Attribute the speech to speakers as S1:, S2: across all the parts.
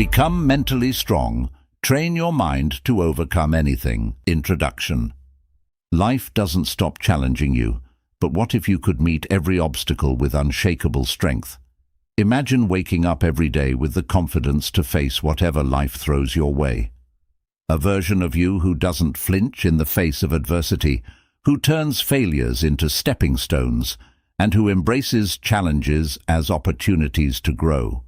S1: Become mentally strong. Train your mind to overcome anything. Introduction. Life doesn't stop challenging you, but what if you could meet every obstacle with unshakable strength? Imagine waking up every day with the confidence to face whatever life throws your way. A version of you who doesn't flinch in the face of adversity, who turns failures into stepping stones, and who embraces challenges as opportunities to grow.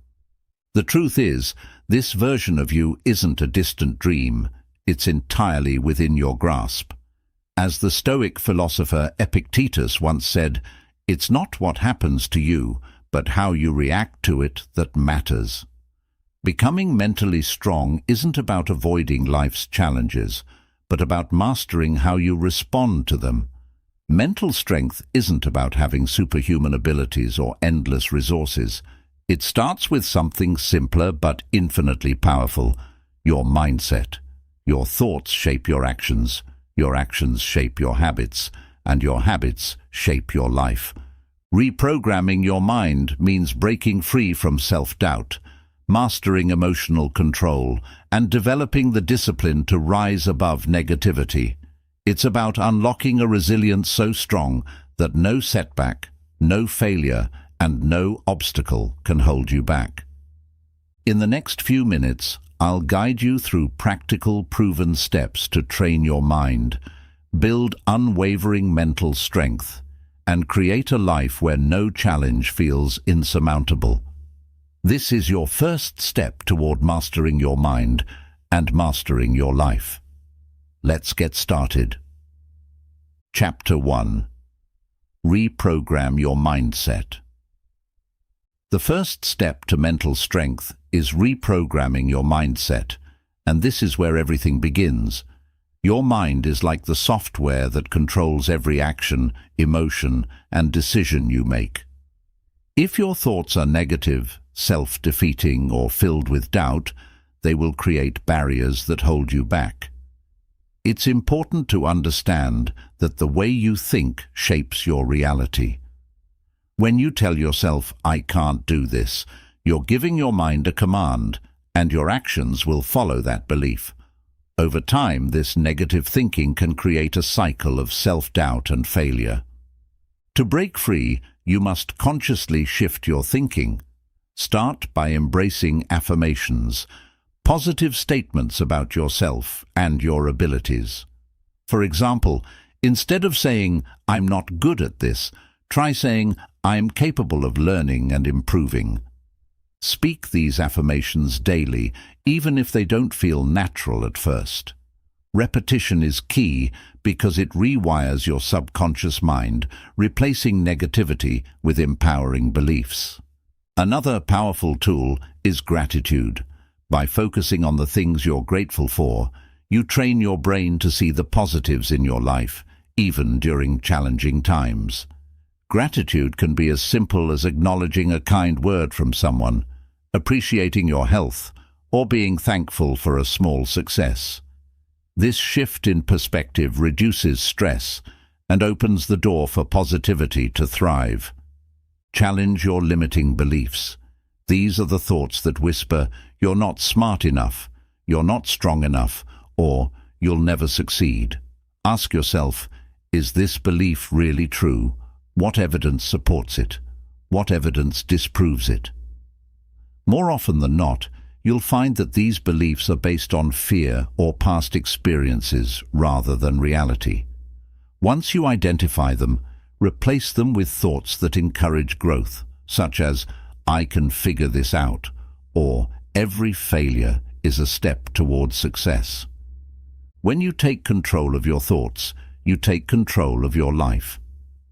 S1: The truth is, this version of you isn't a distant dream, it's entirely within your grasp. As the Stoic philosopher Epictetus once said, "It's not what happens to you, but how you react to it that matters." Becoming mentally strong isn't about avoiding life's challenges, but about mastering how you respond to them. Mental strength isn't about having superhuman abilities or endless resources. It starts with something simpler but infinitely powerful: your mindset. Your thoughts shape your actions shape your habits, and your habits shape your life. Reprogramming your mind means breaking free from self-doubt, mastering emotional control, and developing the discipline to rise above negativity. It's about unlocking a resilience so strong that no setback, no failure, and no obstacle can hold you back. In the next few minutes, I'll guide you through practical, proven steps to train your mind, build unwavering mental strength, and create a life where no challenge feels insurmountable. This is your first step toward mastering your mind and mastering your life. Let's get started. Chapter 1. Reprogram your mindset. The first step to mental strength is reprogramming your mindset, and this is where everything begins. Your mind is like the software that controls every action, emotion, and decision you make. If your thoughts are negative, self-defeating, or filled with doubt, they will create barriers that hold you back. It's important to understand that the way you think shapes your reality. When you tell yourself, "I can't do this," you're giving your mind a command, and your actions will follow that belief. Over time, this negative thinking can create a cycle of self-doubt and failure. To break free, you must consciously shift your thinking. Start by embracing affirmations, positive statements about yourself and your abilities. For example, instead of saying, "I'm not good at this," try saying, "I'm capable of learning and improving." Speak these affirmations daily, even if they don't feel natural at first. Repetition is key because it rewires your subconscious mind, replacing negativity with empowering beliefs. Another powerful tool is gratitude. By focusing on the things you're grateful for, you train your brain to see the positives in your life, even during challenging times. Gratitude can be as simple as acknowledging a kind word from someone, appreciating your health, or being thankful for a small success. This shift in perspective reduces stress and opens the door for positivity to thrive. Challenge your limiting beliefs. These are the thoughts that whisper, "You're not smart enough," "You're not strong enough," or "You'll never succeed." Ask yourself, is this belief really true? What evidence supports it? What evidence disproves it? More often than not, you'll find that these beliefs are based on fear or past experiences rather than reality. Once you identify them, replace them with thoughts that encourage growth, such as, "I can figure this out," or "Every failure is a step towards success." When you take control of your thoughts, you take control of your life.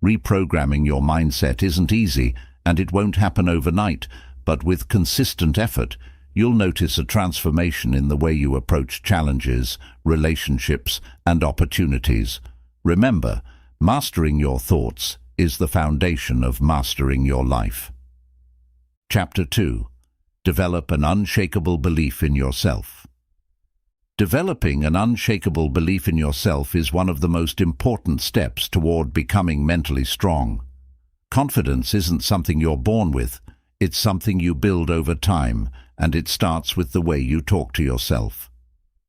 S1: Reprogramming your mindset isn't easy, and it won't happen overnight, but with consistent effort, you'll notice a transformation in the way you approach challenges, relationships, and opportunities. Remember, mastering your thoughts is the foundation of mastering your life. Chapter 2. Develop an unshakable belief in yourself. Developing an unshakable belief in yourself is one of the most important steps toward becoming mentally strong. Confidence isn't something you're born with, it's something you build over time, and it starts with the way you talk to yourself.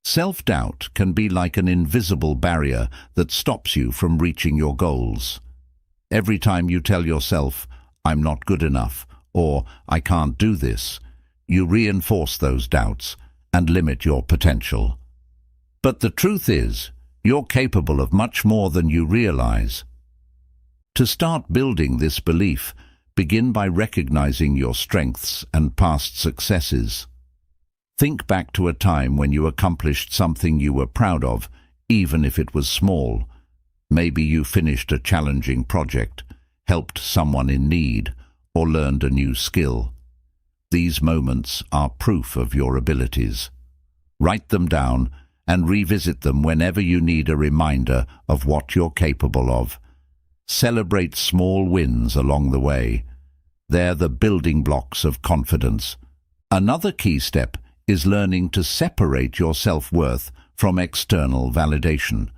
S1: Self-doubt can be like an invisible barrier that stops you from reaching your goals. Every time you tell yourself, "I'm not good enough," or "I can't do this," you reinforce those doubts and limit your potential. But the truth is, you're capable of much more than you realize. To start building this belief, begin by recognizing your strengths and past successes. Think back to a time when you accomplished something you were proud of, even if it was small. Maybe you finished a challenging project, helped someone in need, or learned a new skill. These moments are proof of your abilities. Write them down and revisit them whenever you need a reminder of what you're capable of. Celebrate small wins along the way. They're the building blocks of confidence. Another key step is learning to separate your self-worth from external validation.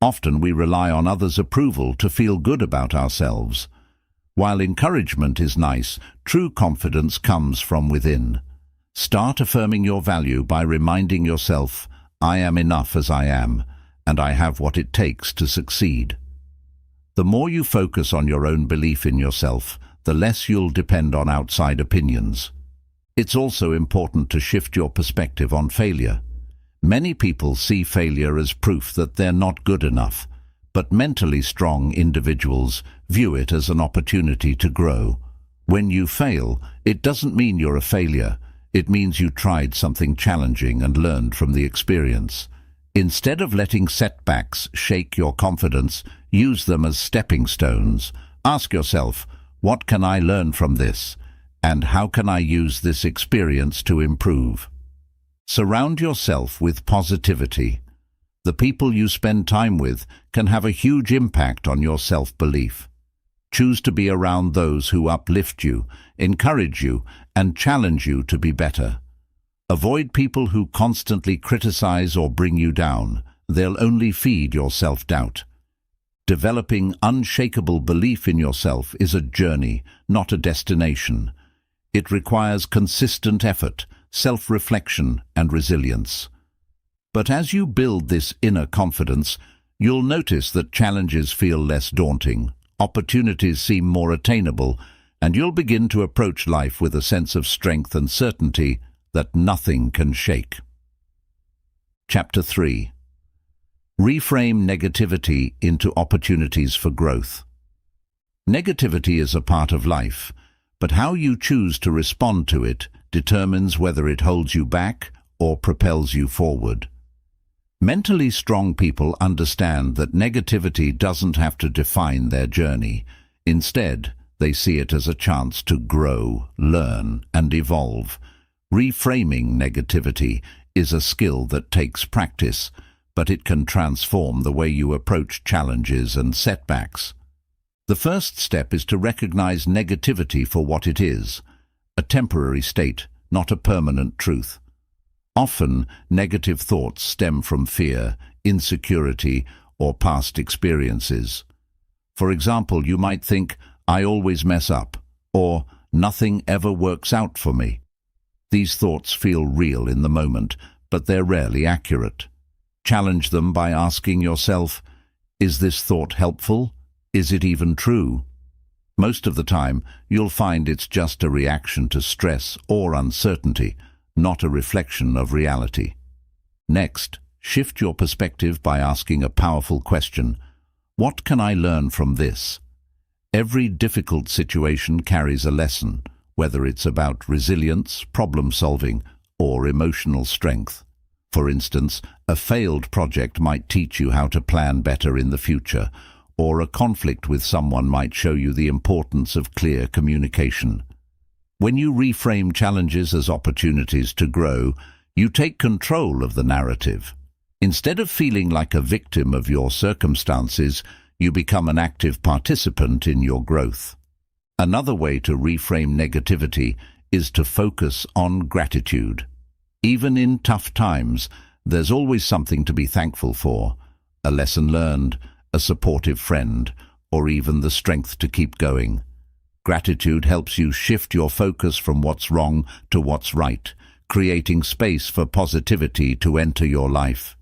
S1: Often we rely on others' approval to feel good about ourselves. While encouragement is nice, true confidence comes from within. Start affirming your value by reminding yourself, "I am enough as I am, and I have what it takes to succeed." The more you focus on your own belief in yourself, the less you'll depend on outside opinions. It's also important to shift your perspective on failure. Many people see failure as proof that they're not good enough, but mentally strong individuals view it as an opportunity to grow. When you fail, it doesn't mean you're a failure. It means you tried something challenging and learned from the experience. Instead of letting setbacks shake your confidence, use them as stepping stones. Ask yourself, what can I learn from this? And how can I use this experience to improve? Surround yourself with positivity. The people you spend time with can have a huge impact on your self-belief. Choose to be around those who uplift you, encourage you, and challenge you to be better. Avoid people who constantly criticize or bring you down. They'll only feed your self-doubt. Developing unshakable belief in yourself is a journey, not a destination. It requires consistent effort, self-reflection, and resilience. But as you build this inner confidence, you'll notice that challenges feel less daunting, opportunities seem more attainable, and you'll begin to approach life with a sense of strength and certainty that nothing can shake. Chapter 3. Reframe negativity into opportunities for growth. Negativity is a part of life, but how you choose to respond to it determines whether it holds you back or propels you forward. Mentally strong people understand that negativity doesn't have to define their journey. Instead, they see it as a chance to grow, learn, and evolve. Reframing negativity is a skill that takes practice, but it can transform the way you approach challenges and setbacks. The first step is to recognize negativity for what it is, a temporary state, not a permanent truth. Often, negative thoughts stem from fear, insecurity, or past experiences. For example, you might think, "I always mess up," or "nothing ever works out for me." These thoughts feel real in the moment, but they're rarely accurate. Challenge them by asking yourself, is this thought helpful? Is it even true? Most of the time, you'll find it's just a reaction to stress or uncertainty, not a reflection of reality. Next, shift your perspective by asking a powerful question. What can I learn from this? Every difficult situation carries a lesson, whether it's about resilience, problem-solving, or emotional strength. For instance, a failed project might teach you how to plan better in the future, or a conflict with someone might show you the importance of clear communication. When you reframe challenges as opportunities to grow, you take control of the narrative. Instead of feeling like a victim of your circumstances, you become an active participant in your growth. Another way to reframe negativity is to focus on gratitude. Even in tough times, there's always something to be thankful for: a lesson learned, a supportive friend, or even the strength to keep going. Gratitude helps you shift your focus from what's wrong to what's right, creating space for positivity to enter your life.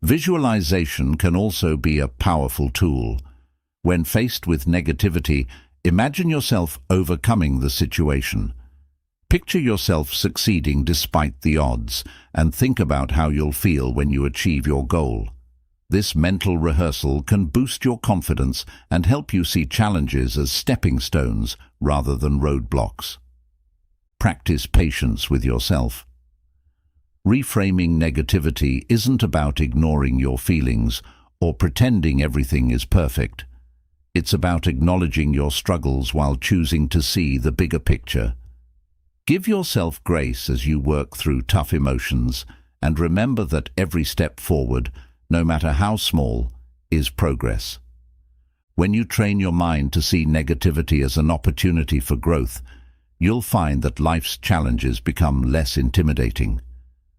S1: Visualization can also be a powerful tool. When faced with negativity, imagine yourself overcoming the situation. Picture yourself succeeding despite the odds, and think about how you'll feel when you achieve your goal. This mental rehearsal can boost your confidence and help you see challenges as stepping stones rather than roadblocks. Practice patience with yourself. Reframing negativity isn't about ignoring your feelings or pretending everything is perfect. It's about acknowledging your struggles while choosing to see the bigger picture. Give yourself grace as you work through tough emotions, and remember that every step forward, no matter how small, is progress. When you train your mind to see negativity as an opportunity for growth, you'll find that life's challenges become less intimidating.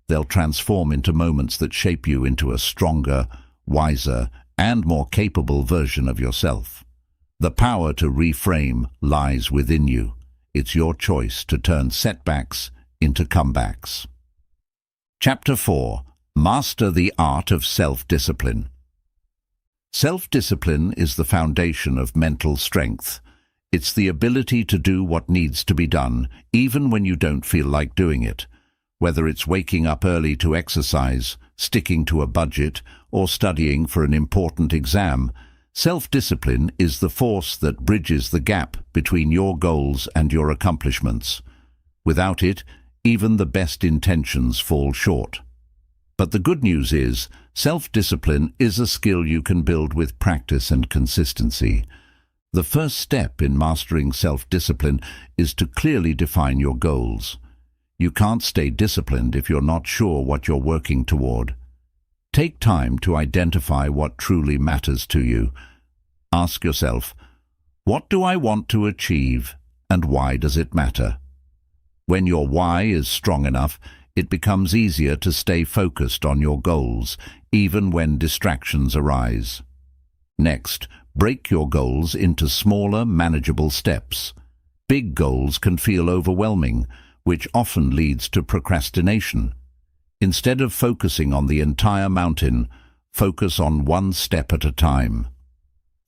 S1: They'll transform into moments that shape you into a stronger, wiser, and more capable version of yourself. The power to reframe lies within you. It's your choice to turn setbacks into comebacks. Chapter 4. Master the Art of Self-Discipline. Self-discipline is the foundation of mental strength. It's the ability to do what needs to be done, even when you don't feel like doing it. Whether it's waking up early to exercise, sticking to a budget, or studying for an important exam, self-discipline is the force that bridges the gap between your goals and your accomplishments. Without it, even the best intentions fall short. But the good news is, self-discipline is a skill you can build with practice and consistency. The first step in mastering self-discipline is to clearly define your goals. You can't stay disciplined if you're not sure what you're working toward. Take time to identify what truly matters to you. Ask yourself, what do I want to achieve, and why does it matter? When your why is strong enough, it becomes easier to stay focused on your goals, even when distractions arise. Next, break your goals into smaller, manageable steps. Big goals can feel overwhelming, which often leads to procrastination. Instead of focusing on the entire mountain, focus on one step at a time.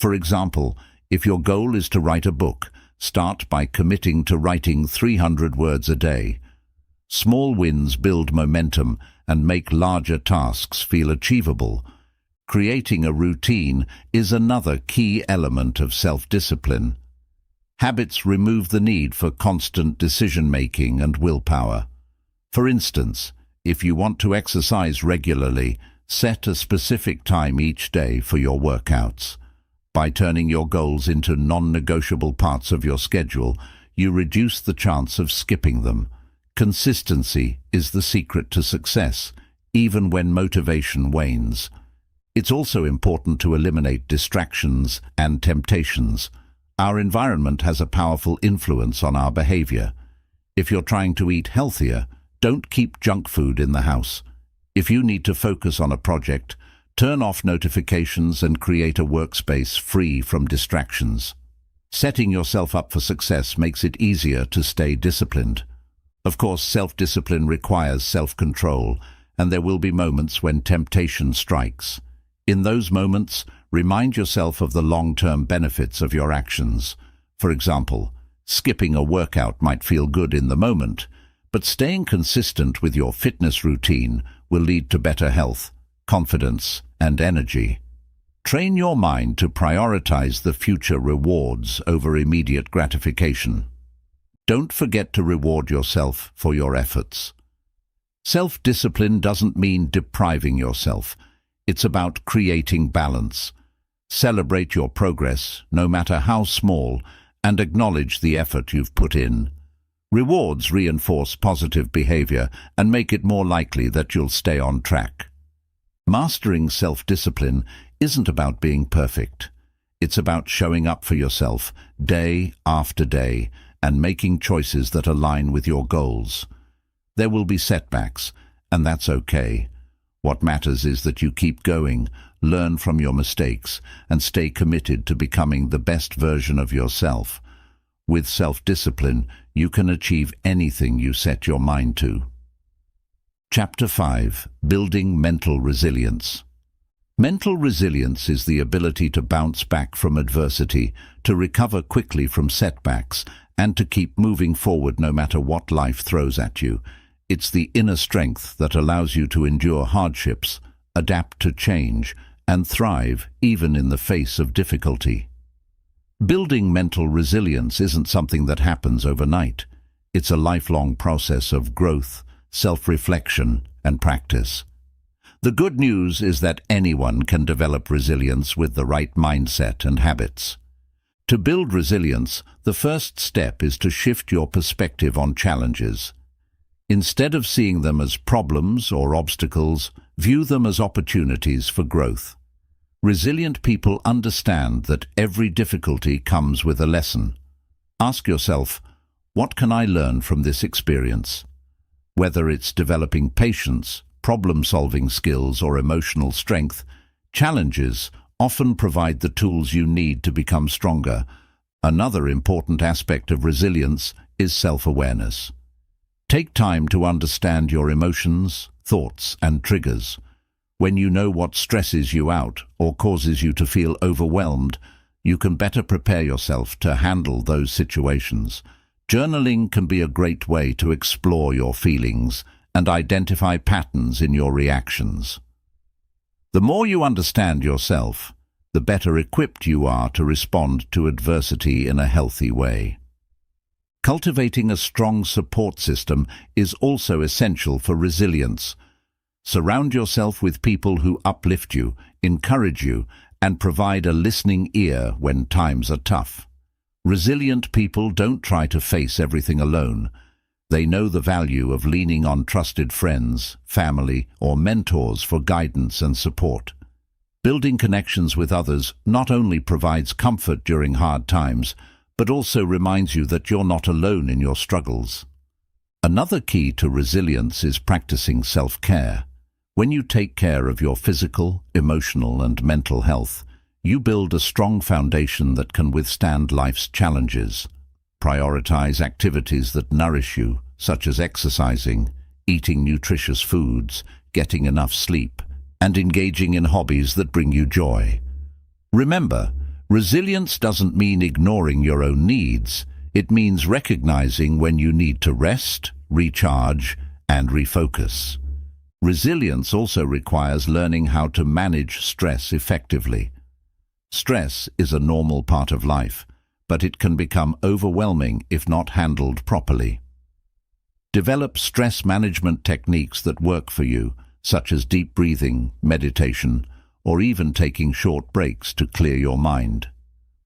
S1: For example, if your goal is to write a book, start by committing to writing 300 words a day. Small wins build momentum and make larger tasks feel achievable. Creating a routine is another key element of self-discipline. Habits remove the need for constant decision-making and willpower. For instance, if you want to exercise regularly, set a specific time each day for your workouts. By turning your goals into non-negotiable parts of your schedule, you reduce the chance of skipping them. Consistency is the secret to success, even when motivation wanes. It's also important to eliminate distractions and temptations. Our environment has a powerful influence on our behavior. If you're trying to eat healthier, don't keep junk food in the house. If you need to focus on a project, turn off notifications and create a workspace free from distractions. Setting yourself up for success makes it easier to stay disciplined. Of course, self-discipline requires self-control, and there will be moments when temptation strikes. In those moments, remind yourself of the long-term benefits of your actions. For example, skipping a workout might feel good in the moment, but staying consistent with your fitness routine will lead to better health, confidence, and energy. Train your mind to prioritize the future rewards over immediate gratification. Don't forget to reward yourself for your efforts. Self-discipline doesn't mean depriving yourself. It's about creating balance. Celebrate your progress, no matter how small, and acknowledge the effort you've put in. Rewards reinforce positive behavior and make it more likely that you'll stay on track. Mastering self-discipline isn't about being perfect. It's about showing up for yourself day after day and making choices that align with your goals. There will be setbacks, and that's okay. What matters is that you keep going, learn from your mistakes, and stay committed to becoming the best version of yourself. With self-discipline, you can achieve anything you set your mind to. Chapter 5. Building Mental Resilience. Mental resilience is the ability to bounce back from adversity, to recover quickly from setbacks, and to keep moving forward no matter what life throws at you. It's the inner strength that allows you to endure hardships, adapt to change, and thrive even in the face of difficulty. Building mental resilience isn't something that happens overnight. It's a lifelong process of growth, self-reflection, and practice. The good news is that anyone can develop resilience with the right mindset and habits. To build resilience, the first step is to shift your perspective on challenges. Instead of seeing them as problems or obstacles, view them as opportunities for growth. Resilient people understand that every difficulty comes with a lesson. Ask yourself, what can I learn from this experience? Whether it's developing patience, problem-solving skills, or emotional strength, challenges often provide the tools you need to become stronger. Another important aspect of resilience is self-awareness. Take time to understand your emotions, thoughts, and triggers. When you know what stresses you out or causes you to feel overwhelmed, you can better prepare yourself to handle those situations. Journaling can be a great way to explore your feelings and identify patterns in your reactions. The more you understand yourself, the better equipped you are to respond to adversity in a healthy way. Cultivating a strong support system is also essential for resilience. Surround yourself with people who uplift you, encourage you, and provide a listening ear when times are tough. Resilient people don't try to face everything alone. They know the value of leaning on trusted friends, family, or mentors for guidance and support. Building connections with others not only provides comfort during hard times, but also reminds you that you're not alone in your struggles. Another key to resilience is practicing self-care. When you take care of your physical, emotional, and mental health, you build a strong foundation that can withstand life's challenges. Prioritize activities that nourish you, such as exercising, eating nutritious foods, getting enough sleep, and engaging in hobbies that bring you joy. Remember, resilience doesn't mean ignoring your own needs. It means recognizing when you need to rest, recharge, and refocus. Resilience also requires learning how to manage stress effectively. Stress is a normal part of life, but it can become overwhelming if not handled properly. Develop stress management techniques that work for you, such as deep breathing, meditation, or even taking short breaks to clear your mind.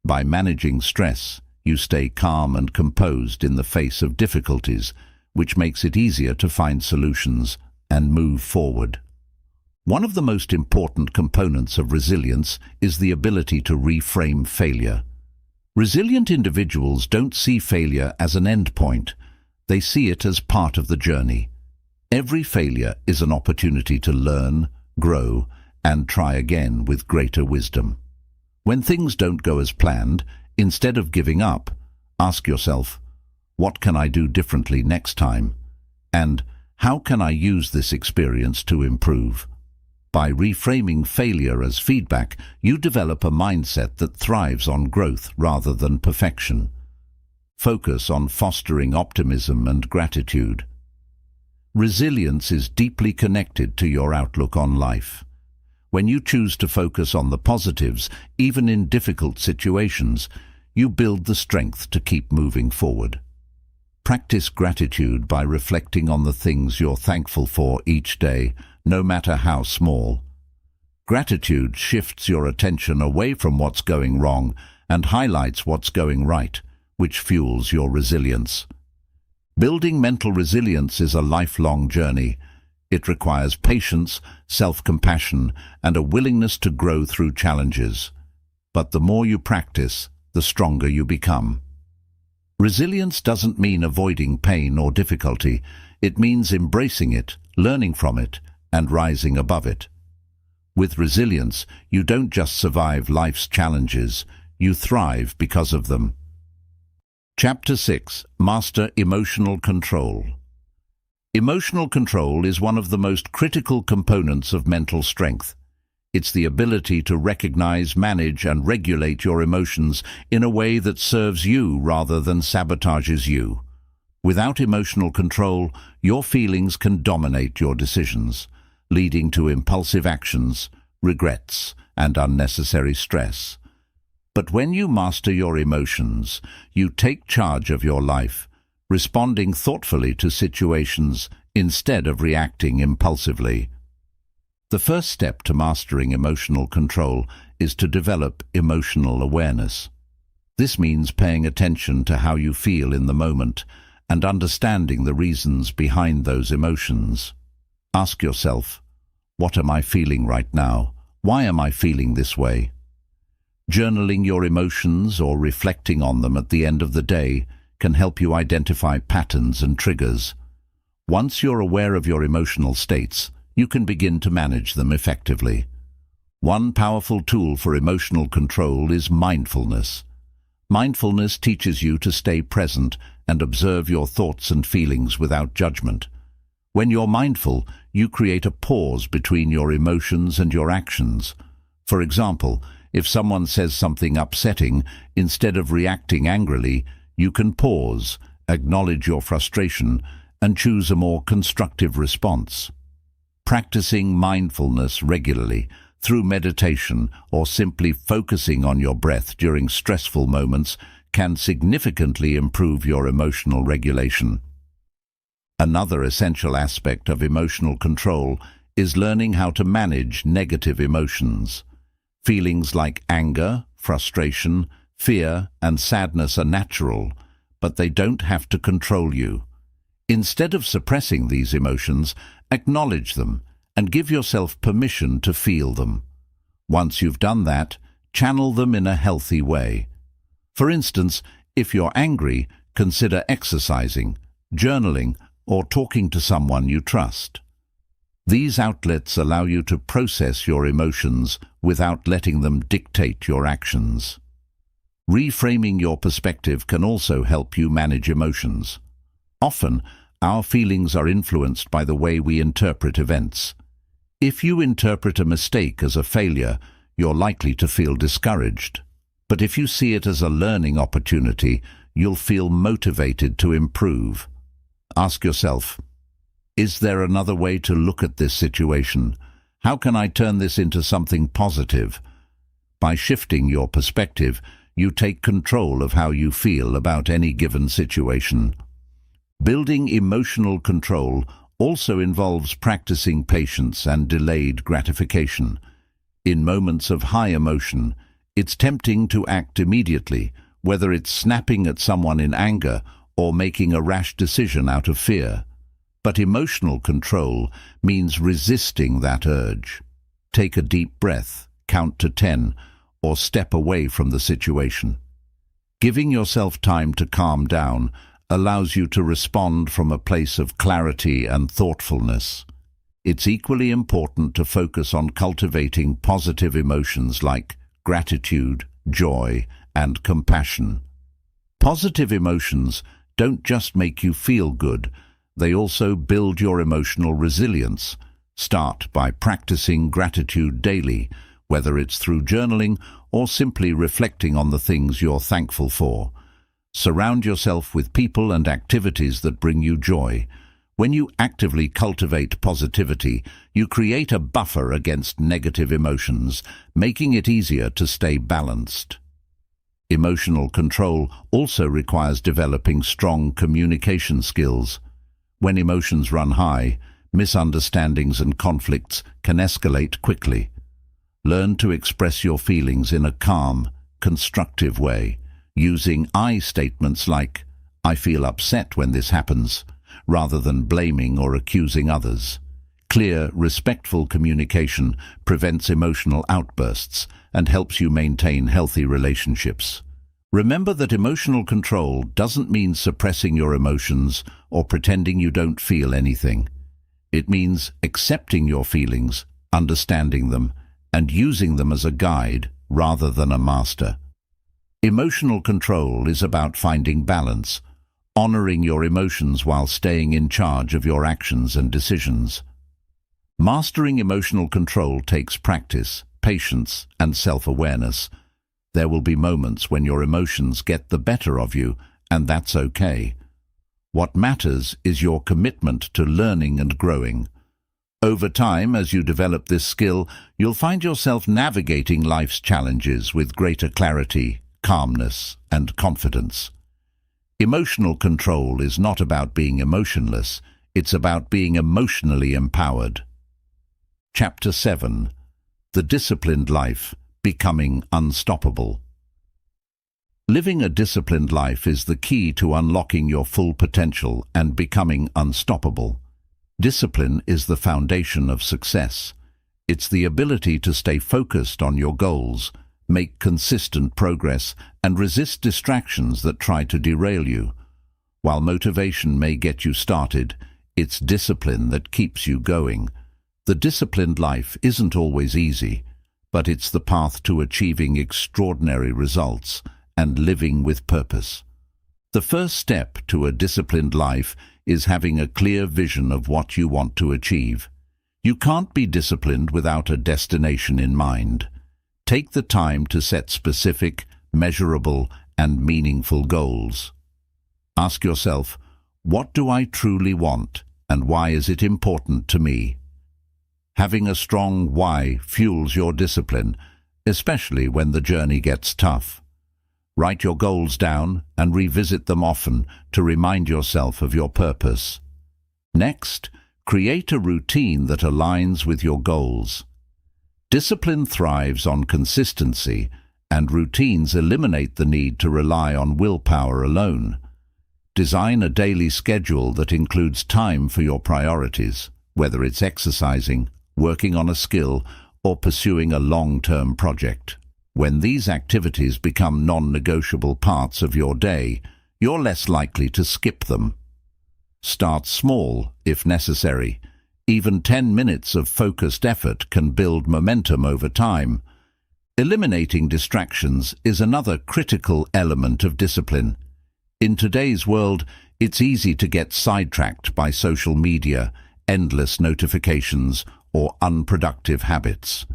S1: By managing stress, you stay calm and composed in the face of difficulties, which makes it easier to find solutions and move forward. One of the most important components of resilience is the ability to reframe failure. Resilient individuals don't see failure as an endpoint. They see it as part of the journey. Every failure is an opportunity to learn, grow, and try again with greater wisdom. When things don't go as planned, instead of giving up, ask yourself, what can I do differently next time? And how can I use this experience to improve? By reframing failure as feedback, you develop a mindset that thrives on growth rather than perfection. Focus on fostering optimism and gratitude. Resilience is deeply connected to your outlook on life. When you choose to focus on the positives, even in difficult situations, you build the strength to keep moving forward. Practice gratitude by reflecting on the things you're thankful for each day, no matter how small. Gratitude shifts your attention away from what's going wrong and highlights what's going right, which fuels your resilience. Building mental resilience is a lifelong journey. It requires patience, self-compassion, and a willingness to grow through challenges. But the more you practice, the stronger you become. Resilience doesn't mean avoiding pain or difficulty. It means embracing it, learning from it, and rising above it. With resilience, you don't just survive life's challenges, you thrive because of them. Chapter 6. Master Emotional Control. Emotional control is one of the most critical components of mental strength. It's the ability to recognize, manage, and regulate your emotions in a way that serves you rather than sabotages you. Without emotional control, your feelings can dominate your decisions, leading to impulsive actions, regrets, and unnecessary stress. But when you master your emotions, you take charge of your life, responding thoughtfully to situations instead of reacting impulsively. The first step to mastering emotional control is to develop emotional awareness. This means paying attention to how you feel in the moment and understanding the reasons behind those emotions. Ask yourself, what am I feeling right now? Why am I feeling this way? Journaling your emotions or reflecting on them at the end of the day can help you identify patterns and triggers. Once you're aware of your emotional states, you can begin to manage them effectively. One powerful tool for emotional control is mindfulness. Mindfulness teaches you to stay present and observe your thoughts and feelings without judgment. When you're mindful, you create a pause between your emotions and your actions. For example, if someone says something upsetting, instead of reacting angrily, you can pause, acknowledge your frustration, and choose a more constructive response. Practicing mindfulness regularly, through meditation or simply focusing on your breath during stressful moments, can significantly improve your emotional regulation. Another essential aspect of emotional control is learning how to manage negative emotions. Feelings like anger, frustration, fear, and sadness are natural, but they don't have to control you. Instead of suppressing these emotions, acknowledge them and give yourself permission to feel them. Once you've done that, channel them in a healthy way. For instance, if you're angry, consider exercising, journaling, or talking to someone you trust. These outlets allow you to process your emotions without letting them dictate your actions. Reframing your perspective can also help you manage emotions. Often, our feelings are influenced by the way we interpret events. If you interpret a mistake as a failure, you're likely to feel discouraged. But if you see it as a learning opportunity, you'll feel motivated to improve. Ask yourself, is there another way to look at this situation? How can I turn this into something positive? By shifting your perspective, you take control of how you feel about any given situation. Building emotional control also involves practicing patience and delayed gratification. In moments of high emotion, it's tempting to act immediately, whether it's snapping at someone in anger or making a rash decision out of fear. But emotional control means resisting that urge. Take a deep breath, count to 10, or step away from the situation. Giving yourself time to calm down allows you to respond from a place of clarity and thoughtfulness. It's equally important to focus on cultivating positive emotions like gratitude, joy, and compassion. Positive emotions don't just make you feel good, they also build your emotional resilience. Start by practicing gratitude daily, whether it's through journaling or simply reflecting on the things you're thankful for. Surround yourself with people and activities that bring you joy. When you actively cultivate positivity, you create a buffer against negative emotions, making it easier to stay balanced. Emotional control also requires developing strong communication skills. When emotions run high, misunderstandings and conflicts can escalate quickly. Learn to express your feelings in a calm, constructive way, using I statements like, "I feel upset when this happens," rather than blaming or accusing others. Clear, respectful communication prevents emotional outbursts and helps you maintain healthy relationships. Remember that emotional control doesn't mean suppressing your emotions or pretending you don't feel anything. It means accepting your feelings, understanding them, and using them as a guide rather than a master. Emotional control is about finding balance, honoring your emotions while staying in charge of your actions and decisions. Mastering emotional control takes practice, patience, and self-awareness. There will be moments when your emotions get the better of you, and that's okay. What matters is your commitment to learning and growing. Over time, as you develop this skill, you'll find yourself navigating life's challenges with greater clarity, calmness, and confidence. Emotional control is not about being emotionless, it's about being emotionally empowered. Chapter 7. The Disciplined Life, Becoming Unstoppable. Living a disciplined life is the key to unlocking your full potential and becoming unstoppable. Discipline is the foundation of success. It's the ability to stay focused on your goals, make consistent progress, and resist distractions that try to derail you. While motivation may get you started, it's discipline that keeps you going. The disciplined life isn't always easy, but it's the path to achieving extraordinary results and living with purpose. The first step to a disciplined life is having a clear vision of what you want to achieve. You can't be disciplined without a destination in mind. Take the time to set specific, measurable, and meaningful goals. Ask yourself, what do I truly want, and why is it important to me? Having a strong why fuels your discipline, especially when the journey gets tough. Write your goals down and revisit them often to remind yourself of your purpose. Next, create a routine that aligns with your goals. Discipline thrives on consistency, and routines eliminate the need to rely on willpower alone. Design a daily schedule that includes time for your priorities, whether it's exercising, working on a skill, or pursuing a long-term project. When these activities become non-negotiable parts of your day, you're less likely to skip them. Start small, if necessary. Even 10 minutes of focused effort can build momentum over time. Eliminating distractions is another critical element of discipline. In today's world, it's easy to get sidetracked by social media, endless notifications, or unproductive habits.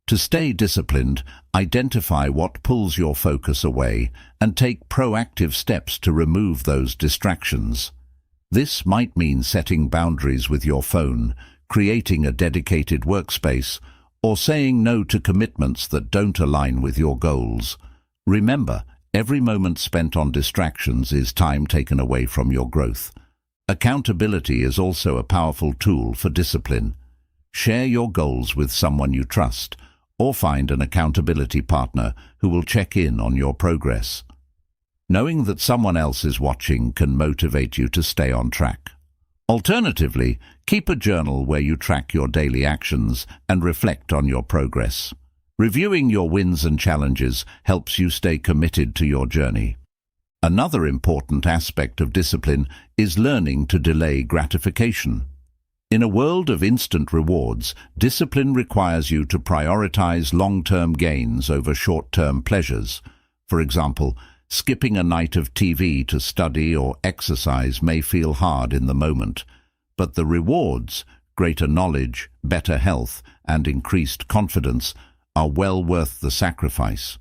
S1: To stay disciplined, identify what pulls your focus away and take proactive steps to remove those distractions. This might mean setting boundaries with your phone, creating a dedicated workspace, or saying no to commitments that don't align with your goals. Remember, every moment spent on distractions is time taken away from your growth. Accountability is also a powerful tool for discipline. Share your goals with someone you trust, or find an accountability partner who will check in on your progress. Knowing that someone else is watching can motivate you to stay on track. Alternatively, keep a journal where you track your daily actions and reflect on your progress. Reviewing your wins and challenges helps you stay committed to your journey. Another important aspect of discipline is learning to delay gratification. In a world of instant rewards, discipline requires you to prioritize long-term gains over short-term pleasures. For example, skipping a night of TV to study or exercise may feel hard in the moment, but the rewards, greater knowledge, better health, and increased confidence, are well worth the sacrifice.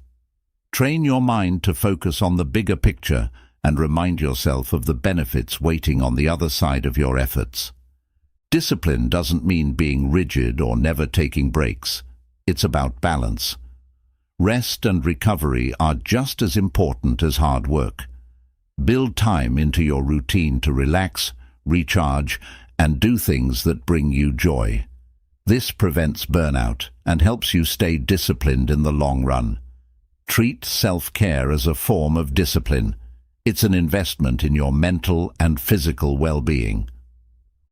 S1: Train your mind to focus on the bigger picture and remind yourself of the benefits waiting on the other side of your efforts. Discipline doesn't mean being rigid or never taking breaks. It's about balance. Rest and recovery are just as important as hard work. Build time into your routine to relax, recharge, and do things that bring you joy. This prevents burnout and helps you stay disciplined in the long run. Treat self-care as a form of discipline. It's an investment in your mental and physical well-being.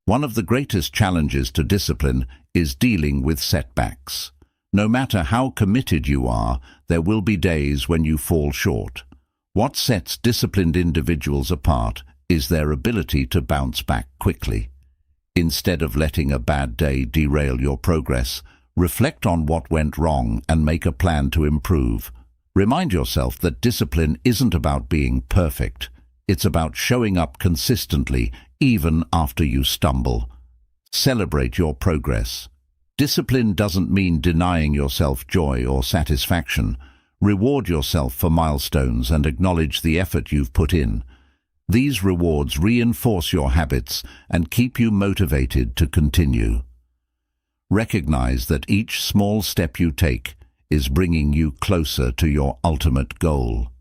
S1: One of the greatest challenges to discipline is dealing with setbacks. No matter how committed you are, there will be days when you fall short. What sets disciplined individuals apart is their ability to bounce back quickly. Instead of letting a bad day derail your progress, reflect on what went wrong and make a plan to improve. Remind yourself that discipline isn't about being perfect. It's about showing up consistently, even after you stumble. Celebrate your progress. Discipline doesn't mean denying yourself joy or satisfaction. Reward yourself for milestones and acknowledge the effort you've put in. These rewards reinforce your habits and keep you motivated to continue. Recognize that each small step you take is bringing you closer to your ultimate goal.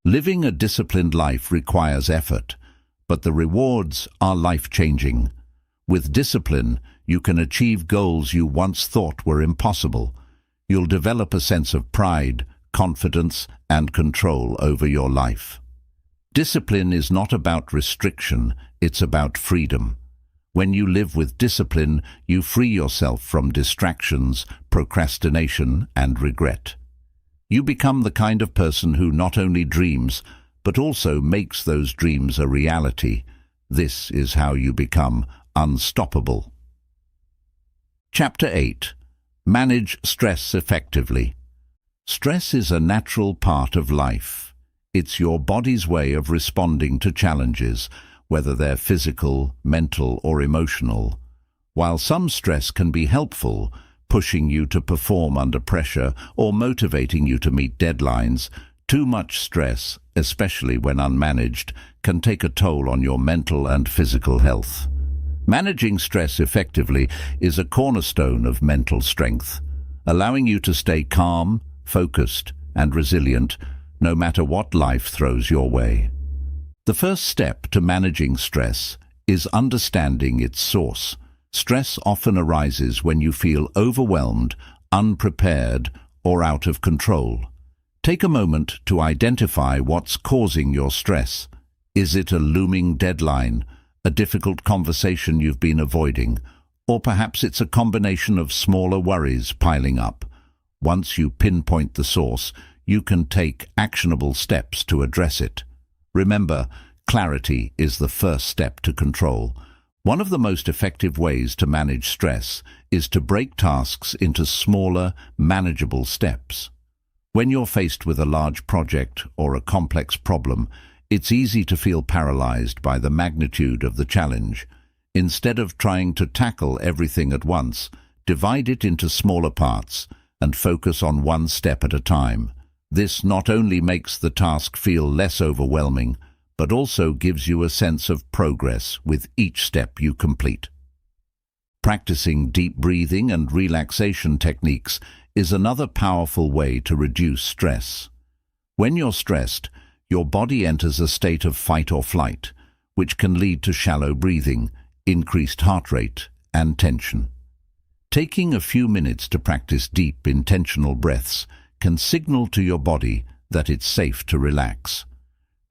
S1: Living a disciplined life requires effort, but the rewards are life-changing. With discipline, you can achieve goals you once thought were impossible. You'll develop a sense of pride, confidence, and control over your life. Discipline is not about restriction, it's about freedom. When you live with discipline, you free yourself from distractions, procrastination, and regret. You become the kind of person who not only dreams, but also makes those dreams a reality. This is how you become unstoppable. Chapter 8. Manage stress effectively. Stress is a natural part of life. It's your body's way of responding to challenges, whether they're physical, mental, or emotional. While some stress can be helpful, pushing you to perform under pressure or motivating you to meet deadlines, too much stress, especially when unmanaged, can take a toll on your mental and physical health. Managing stress effectively is a cornerstone of mental strength, allowing you to stay calm, focused, and resilient, no matter what life throws your way. The first step to managing stress is understanding its source. Stress often arises when you feel overwhelmed, unprepared, or out of control. Take a moment to identify what's causing your stress. Is it a looming deadline, a difficult conversation you've been avoiding, or perhaps it's a combination of smaller worries piling up? Once you pinpoint the source, you can take actionable steps to address it. Remember, clarity is the first step to control. One of the most effective ways to manage stress is to break tasks into smaller, manageable steps. When you're faced with a large project or a complex problem, it's easy to feel paralyzed by the magnitude of the challenge. Instead of trying to tackle everything at once, divide it into smaller parts and focus on one step at a time. This not only makes the task feel less overwhelming, but also gives you a sense of progress with each step you complete. Practicing deep breathing and relaxation techniques is another powerful way to reduce stress. When you're stressed, your body enters a state of fight or flight, which can lead to shallow breathing, increased heart rate, and tension. Taking a few minutes to practice deep, intentional breaths can signal to your body that it's safe to relax.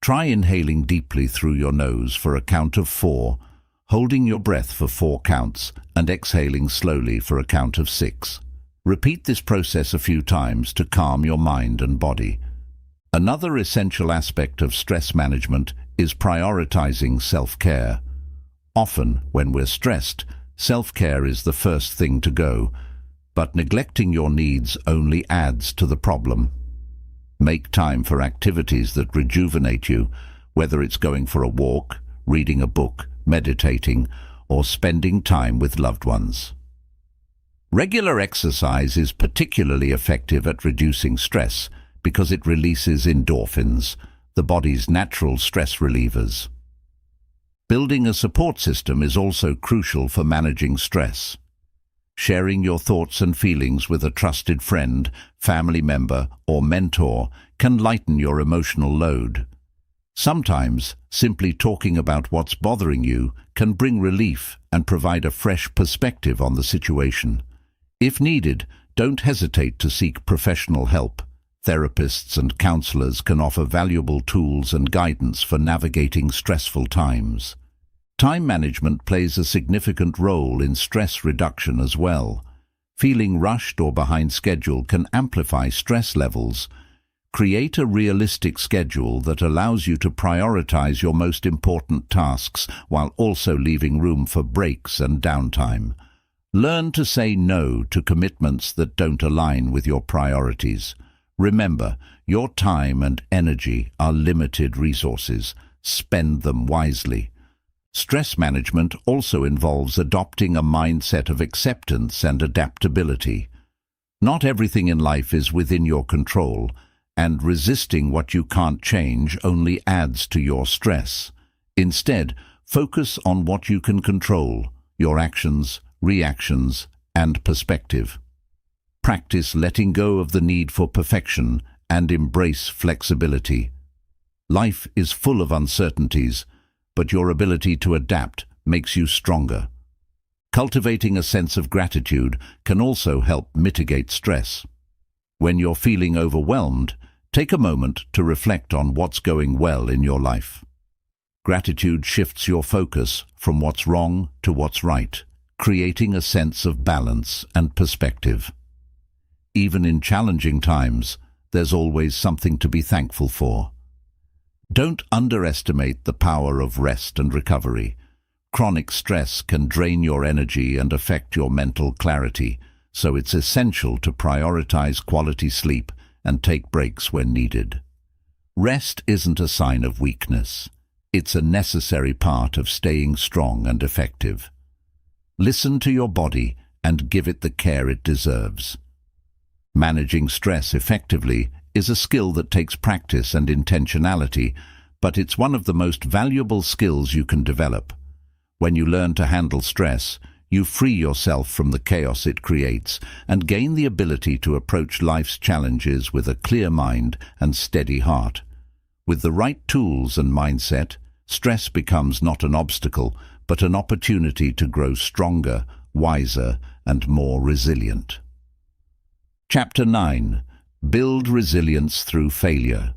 S1: Try inhaling deeply through your nose for a count of 4, holding your breath for 4 counts, and exhaling slowly for a count of 6. Repeat this process a few times to calm your mind and body. Another essential aspect of stress management is prioritizing self-care. Often, when we're stressed, self-care is the first thing to go, but neglecting your needs only adds to the problem. Make time for activities that rejuvenate you, whether it's going for a walk, reading a book, meditating, or spending time with loved ones. Regular exercise is particularly effective at reducing stress because it releases endorphins, the body's natural stress relievers. Building a support system is also crucial for managing stress. Sharing your thoughts and feelings with a trusted friend, family member, or mentor can lighten your emotional load. Sometimes, simply talking about what's bothering you can bring relief and provide a fresh perspective on the situation. If needed, don't hesitate to seek professional help. Therapists and counselors can offer valuable tools and guidance for navigating stressful times. Time management plays a significant role in stress reduction as well. Feeling rushed or behind schedule can amplify stress levels. Create a realistic schedule that allows you to prioritize your most important tasks while also leaving room for breaks and downtime. Learn to say no to commitments that don't align with your priorities. Remember, your time and energy are limited resources. Spend them wisely. Stress management also involves adopting a mindset of acceptance and adaptability. Not everything in life is within your control, and resisting what you can't change only adds to your stress. Instead, focus on what you can control: your actions, reactions, and perspective. Practice letting go of the need for perfection and embrace flexibility. Life is full of uncertainties, but your ability to adapt makes you stronger. Cultivating a sense of gratitude can also help mitigate stress. When you're feeling overwhelmed, take a moment to reflect on what's going well in your life. Gratitude shifts your focus from what's wrong to what's right, creating a sense of balance and perspective. Even in challenging times, there's always something to be thankful for. Don't underestimate the power of rest and recovery. Chronic stress can drain your energy and affect your mental clarity, so it's essential to prioritize quality sleep and take breaks when needed. Rest isn't a sign of weakness. It's a necessary part of staying strong and effective. Listen to your body and give it the care it deserves. Managing stress effectively is a skill that takes practice and intentionality, but it's one of the most valuable skills you can develop. When you learn to handle stress, you free yourself from the chaos it creates and gain the ability to approach life's challenges with a clear mind and steady heart. With the right tools and mindset, stress becomes not an obstacle, but an opportunity to grow stronger, wiser, and more resilient. Chapter 9. Build resilience through failure.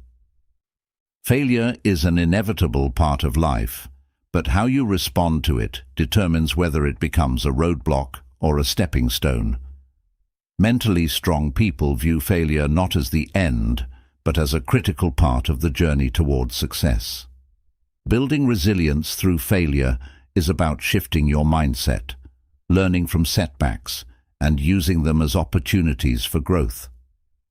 S1: Failure is an inevitable part of life, but how you respond to it determines whether it becomes a roadblock or a stepping stone. Mentally strong people view failure not as the end, but as a critical part of the journey towards success. Building resilience through failure is about shifting your mindset, learning from setbacks, and using them as opportunities for growth.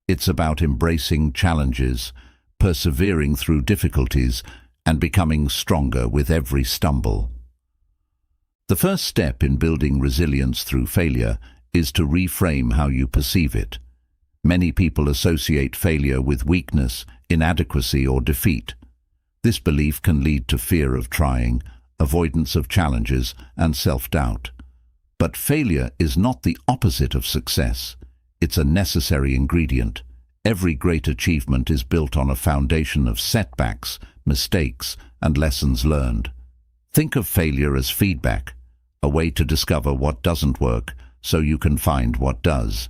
S1: It's about embracing challenges, persevering through difficulties, and becoming stronger with every stumble. The first step in building resilience through failure is to reframe how you perceive it. Many people associate failure with weakness, inadequacy, or defeat. This belief can lead to fear of trying, avoidance of challenges, and self-doubt. But failure is not the opposite of success. It's a necessary ingredient. Every great achievement is built on a foundation of setbacks, mistakes, and lessons learned. Think of failure as feedback, a way to discover what doesn't work so you can find what does.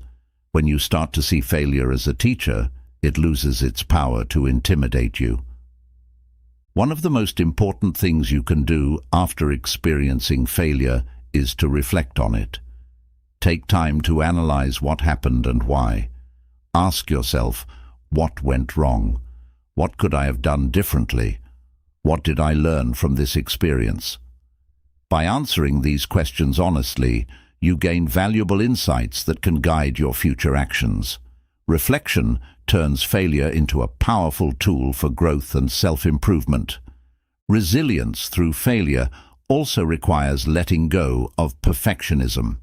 S1: When you start to see failure as a teacher, it loses its power to intimidate you. One of the most important things you can do after experiencing failure is to reflect on it. Take time to analyze what happened and why. Ask yourself, what went wrong? What could I have done differently? What did I learn from this experience? By answering these questions honestly, you gain valuable insights that can guide your future actions. Reflection turns failure into a powerful tool for growth and self-improvement. Resilience through failure also requires letting go of perfectionism.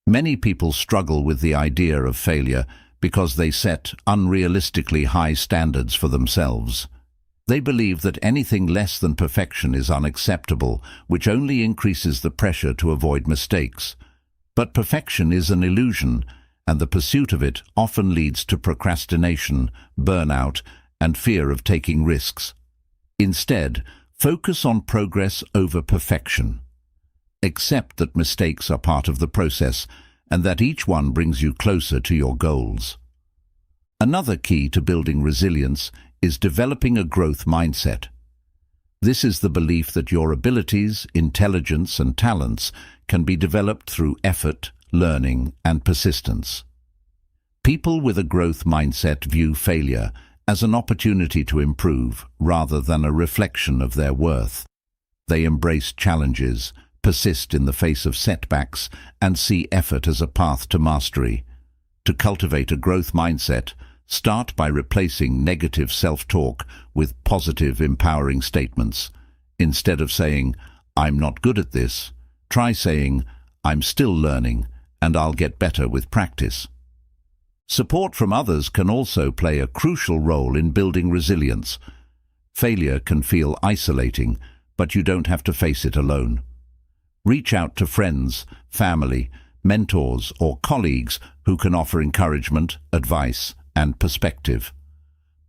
S1: Many people struggle with the idea of failure because they set unrealistically high standards for themselves. They believe that anything less than perfection is unacceptable, which only increases the pressure to avoid mistakes. But perfection is an illusion, and the pursuit of it often leads to procrastination, burnout, and fear of taking risks. Instead, focus on progress over perfection. Accept that mistakes are part of the process, and that each one brings you closer to your goals. Another key to building resilience is developing a growth mindset. This is the belief that your abilities, intelligence, and talents can be developed through effort, learning, and persistence. People with a growth mindset view failure as an opportunity to improve rather than a reflection of their worth. They embrace challenges, persist in the face of setbacks, and see effort as a path to mastery. To cultivate a growth mindset, Start by replacing negative self-talk with positive, empowering statements. Instead of saying, "I'm not good at this," try saying, "I'm still learning, and I'll get better with practice." Support from others can also play a crucial role in building resilience. Failure can feel isolating, but you don't have to face it alone. Reach out to friends, family, mentors, or colleagues who can offer encouragement, advice, and perspective.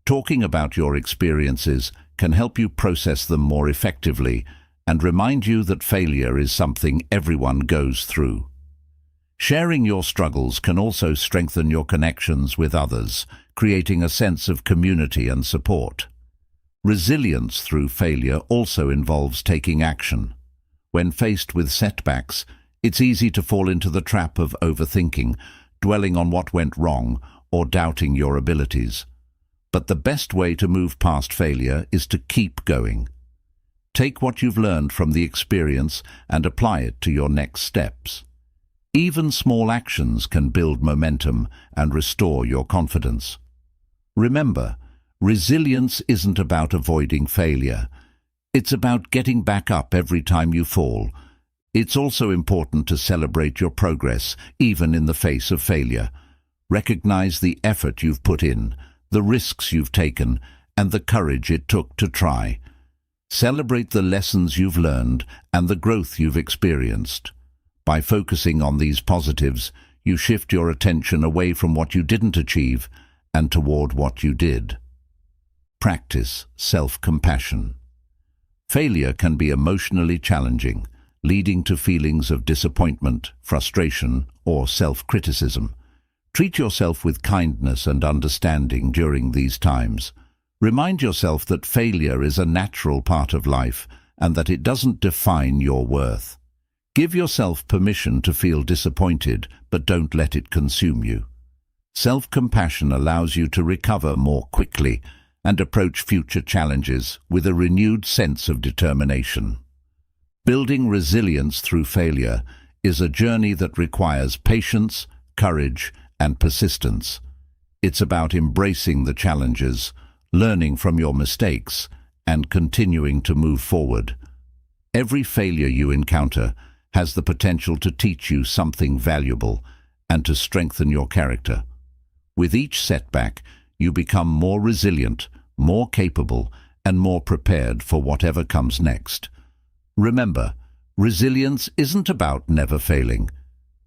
S1: Talking about your experiences can help you process them more effectively and remind you that failure is something everyone goes through. Sharing your struggles can also strengthen your connections with others, creating a sense of community and support. Resilience through failure also involves taking action. When faced with setbacks, it's easy to fall into the trap of overthinking, dwelling on what went wrong, or doubting your abilities. But the best way to move past failure is to keep going. Take what you've learned from the experience and apply it to your next steps. Even small actions can build momentum and restore your confidence. Remember, resilience isn't about avoiding failure. It's about getting back up every time you fall. It's also important to celebrate your progress, even in the face of failure. Recognize the effort you've put in, the risks you've taken, and the courage it took to try. Celebrate the lessons you've learned and the growth you've experienced. By focusing on these positives, you shift your attention away from what you didn't achieve and toward what you did. Practice self-compassion. Failure can be emotionally challenging, leading to feelings of disappointment, frustration, or self-criticism. Treat yourself with kindness and understanding during these times. Remind yourself that failure is a natural part of life and that it doesn't define your worth. Give yourself permission to feel disappointed, but don't let it consume you. Self-compassion allows you to recover more quickly and approach future challenges with a renewed sense of determination. Building resilience through failure is a journey that requires patience, courage, and persistence. It's about embracing the challenges, learning from your mistakes, and continuing to move forward. Every failure you encounter has the potential to teach you something valuable and to strengthen your character. With each setback, you become more resilient, more capable, and more prepared for whatever comes next. Remember, resilience isn't about never failing.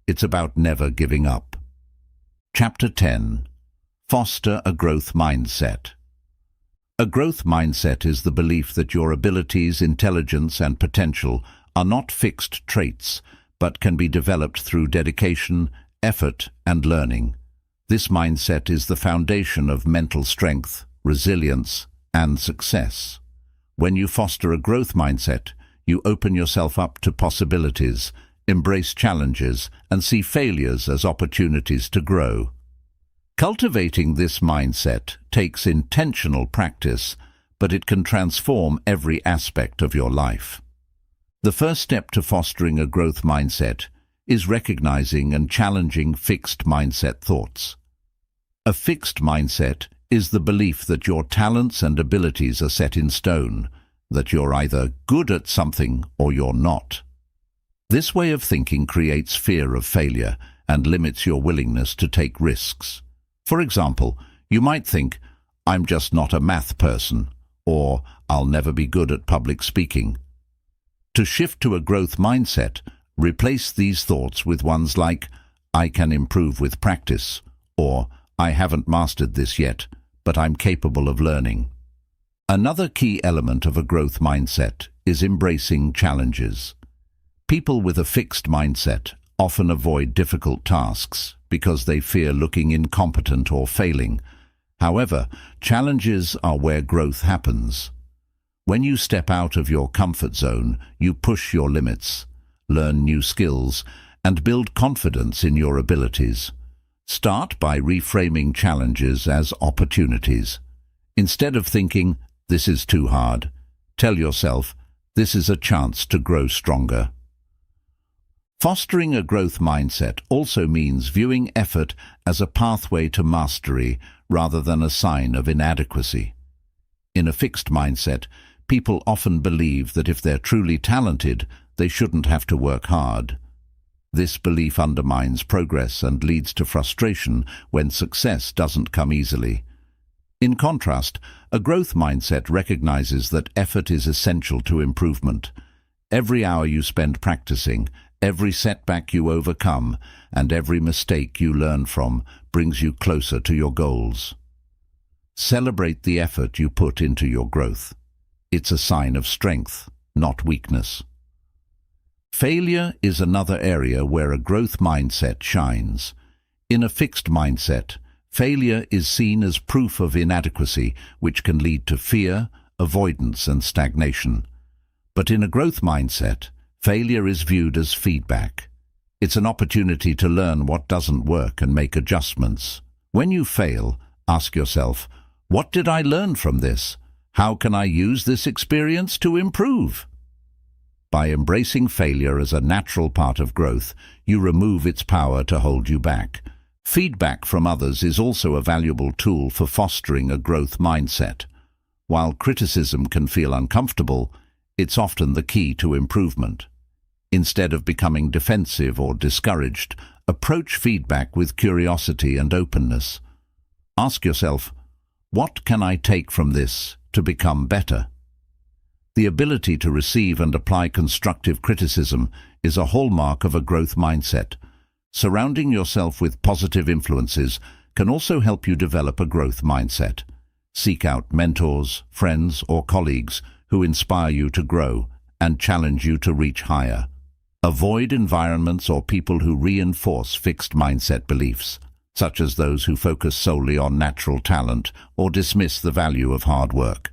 S1: It's about never giving up. Chapter 10. Foster a growth mindset. A growth mindset is the belief that your abilities, intelligence, and potential are not fixed traits, but can be developed through dedication, effort, and learning. This mindset is the foundation of mental strength, resilience, and success. When you foster a growth mindset, you open yourself up to possibilities, embrace challenges, and see failures as opportunities to grow. Cultivating this mindset takes intentional practice, but it can transform every aspect of your life. The first step to fostering a growth mindset is recognizing and challenging fixed mindset thoughts. A fixed mindset is the belief that your talents and abilities are set in stone, that you're either good at something or you're not. This way of thinking creates fear of failure and limits your willingness to take risks. For example, you might think, "I'm just not a math person," or "I'll never be good at public speaking." To shift to a growth mindset, replace these thoughts with ones like, "I can improve with practice," or "I haven't mastered this yet, but I'm capable of learning." Another key element of a growth mindset is embracing challenges. People with a fixed mindset often avoid difficult tasks because they fear looking incompetent or failing. However, challenges are where growth happens. When you step out of your comfort zone, you push your limits, learn new skills, and build confidence in your abilities. Start by reframing challenges as opportunities. Instead of thinking, "This is too hard," tell yourself, "This is a chance to grow stronger." Fostering a growth mindset also means viewing effort as a pathway to mastery rather than a sign of inadequacy. In a fixed mindset, people often believe that if they're truly talented, they shouldn't have to work hard. This belief undermines progress and leads to frustration when success doesn't come easily. In contrast, a growth mindset recognizes that effort is essential to improvement. Every hour you spend practicing, every setback you overcome, and every mistake you learn from brings you closer to your goals. Celebrate the effort you put into your growth. It's a sign of strength, not weakness. Failure is another area where a growth mindset shines. In a fixed mindset, failure is seen as proof of inadequacy, which can lead to fear, avoidance, and stagnation. But in a growth mindset, failure is viewed as feedback. It's an opportunity to learn what doesn't work and make adjustments. When you fail, ask yourself, what did I learn from this? How can I use this experience to improve? By embracing failure as a natural part of growth, you remove its power to hold you back. Feedback from others is also a valuable tool for fostering a growth mindset. While criticism can feel uncomfortable, it's often the key to improvement. Instead of becoming defensive or discouraged, approach feedback with curiosity and openness. Ask yourself, what can I take from this to become better? The ability to receive and apply constructive criticism is a hallmark of a growth mindset. Surrounding yourself with positive influences can also help you develop a growth mindset. Seek out mentors, friends, or colleagues who inspire you to grow and challenge you to reach higher. Avoid environments or people who reinforce fixed mindset beliefs, such as those who focus solely on natural talent or dismiss the value of hard work.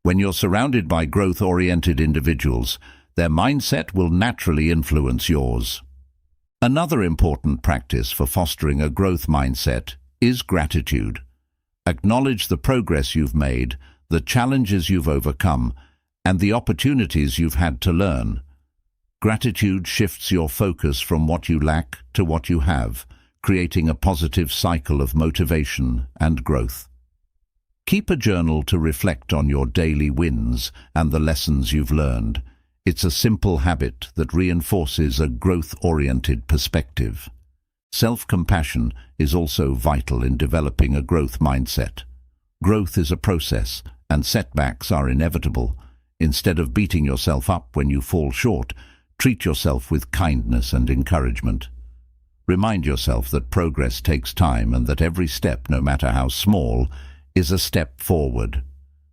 S1: When you're surrounded by growth-oriented individuals, their mindset will naturally influence yours. Another important practice for fostering a growth mindset is gratitude. Acknowledge the progress you've made, the challenges you've overcome, and the opportunities you've had to learn. Gratitude shifts your focus from what you lack to what you have, creating a positive cycle of motivation and growth. Keep a journal to reflect on your daily wins and the lessons you've learned. It's a simple habit that reinforces a growth-oriented perspective. Self-compassion is also vital in developing a growth mindset. Growth is a process, and setbacks are inevitable. Instead of beating yourself up when you fall short, treat yourself with kindness and encouragement. Remind yourself that progress takes time and that every step, no matter how small, is a step forward.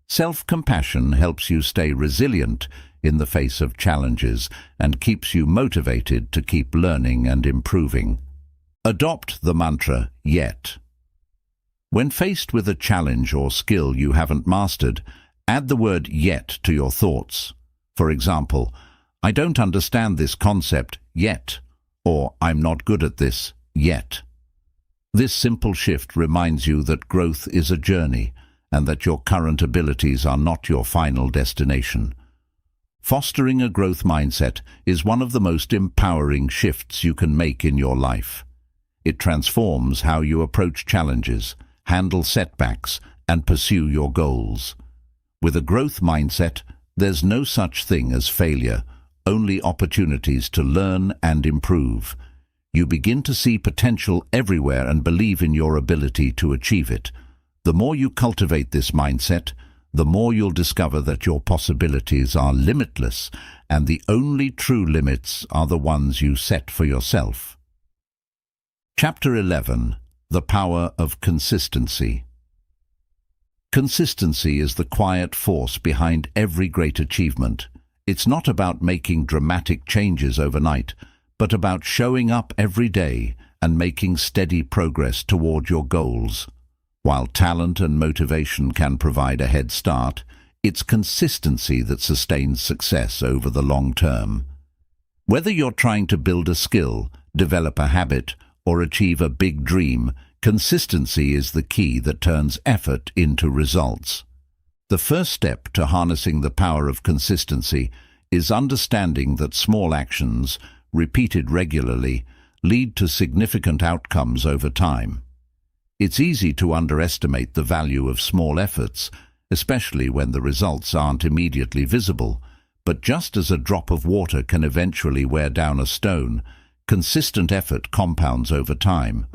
S1: Self-compassion helps you stay resilient in the face of challenges and keeps you motivated to keep learning and improving. Adopt the mantra, yet. When faced with a challenge or skill you haven't mastered, add the word yet to your thoughts. For example, I don't understand this concept yet, or I'm not good at this yet. This simple shift reminds you that growth is a journey and that your current abilities are not your final destination. Fostering a growth mindset is one of the most empowering shifts you can make in your life. It transforms how you approach challenges, handle setbacks, and pursue your goals. With a growth mindset, there's no such thing as failure, only opportunities to learn and improve. You begin to see potential everywhere and believe in your ability to achieve it. The more you cultivate this mindset, the more you'll discover that your possibilities are limitless, and the only true limits are the ones you set for yourself. Chapter 11. The Power of Consistency. Consistency is the quiet force behind every great achievement. It's not about making dramatic changes overnight, but about showing up every day and making steady progress toward your goals. While talent and motivation can provide a head start, it's consistency that sustains success over the long term. Whether you're trying to build a skill, develop a habit, or achieve a big dream, consistency is the key that turns effort into results. The first step to harnessing the power of consistency is understanding that small actions, repeated regularly, lead to significant outcomes over time. It's easy to underestimate the value of small efforts, especially when the results aren't immediately visible. But just as a drop of water can eventually wear down a stone, consistent effort compounds over time.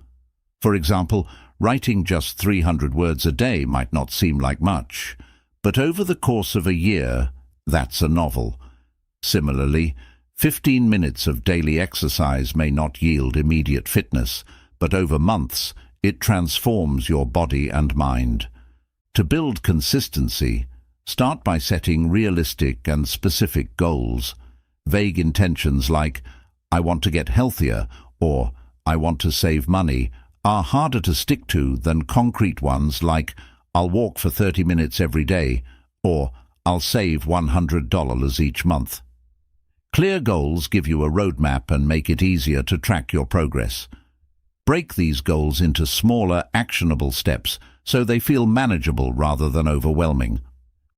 S1: For example, writing just 300 words a day might not seem like much, but over the course of a year, that's a novel. Similarly, 15 minutes of daily exercise may not yield immediate fitness, but over months, it transforms your body and mind. To build consistency, start by setting realistic and specific goals. Vague intentions like, "I want to get healthier," or "I want to save money," are harder to stick to than concrete ones like, "I'll walk for 30 minutes every day," or "I'll save $100 each month." Clear goals give you a roadmap and make it easier to track your progress. Break these goals into smaller, actionable steps so they feel manageable rather than overwhelming.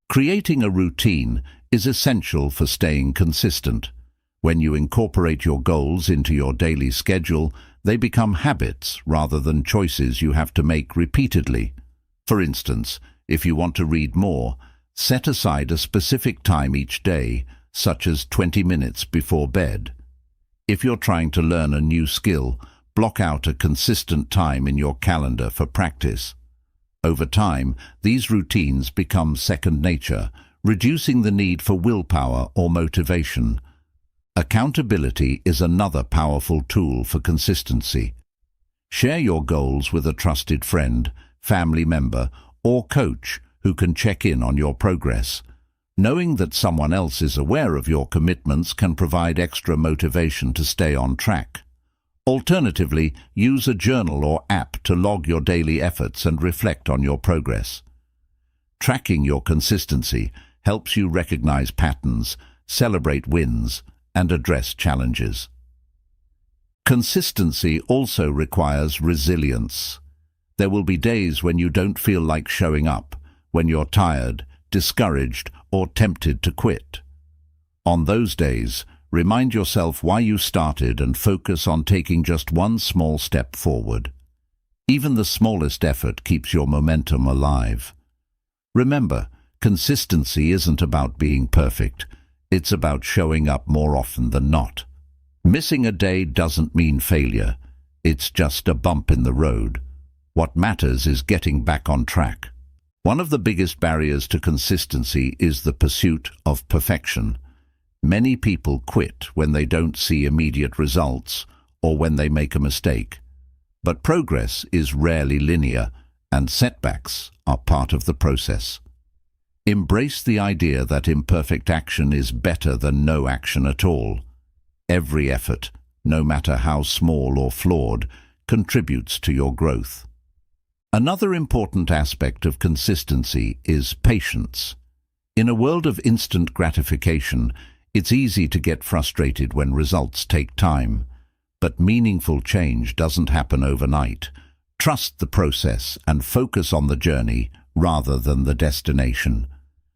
S1: Creating a routine is essential for staying consistent. When you incorporate your goals into your daily schedule, they become habits rather than choices you have to make repeatedly. For instance, if you want to read more, set aside a specific time each day, such as 20 minutes before bed. If you're trying to learn a new skill, block out a consistent time in your calendar for practice. Over time, these routines become second nature, reducing the need for willpower or motivation. Accountability is another powerful tool for consistency. Share your goals with a trusted friend, family member, or coach who can check in on your progress. Knowing that someone else is aware of your commitments can provide extra motivation to stay on track. Alternatively, use a journal or app to log your daily efforts and reflect on your progress. Tracking your consistency helps you recognize patterns, celebrate wins, and address challenges. Consistency also requires resilience. There will be days when you don't feel like showing up, when you're tired, discouraged, or tempted to quit. On those days, remind yourself why you started and focus on taking just one small step forward. Even the smallest effort keeps your momentum alive. Remember, consistency isn't about being perfect. It's about showing up more often than not. Missing a day doesn't mean failure. It's just a bump in the road. What matters is getting back on track. One of the biggest barriers to consistency is the pursuit of perfection. Many people quit when they don't see immediate results or when they make a mistake. But progress is rarely linear, and setbacks are part of the process. Embrace the idea that imperfect action is better than no action at all. Every effort, no matter how small or flawed, contributes to your growth. Another important aspect of consistency is patience. In a world of instant gratification, it's easy to get frustrated when results take time. But meaningful change doesn't happen overnight. Trust the process and focus on the journey rather than the destination.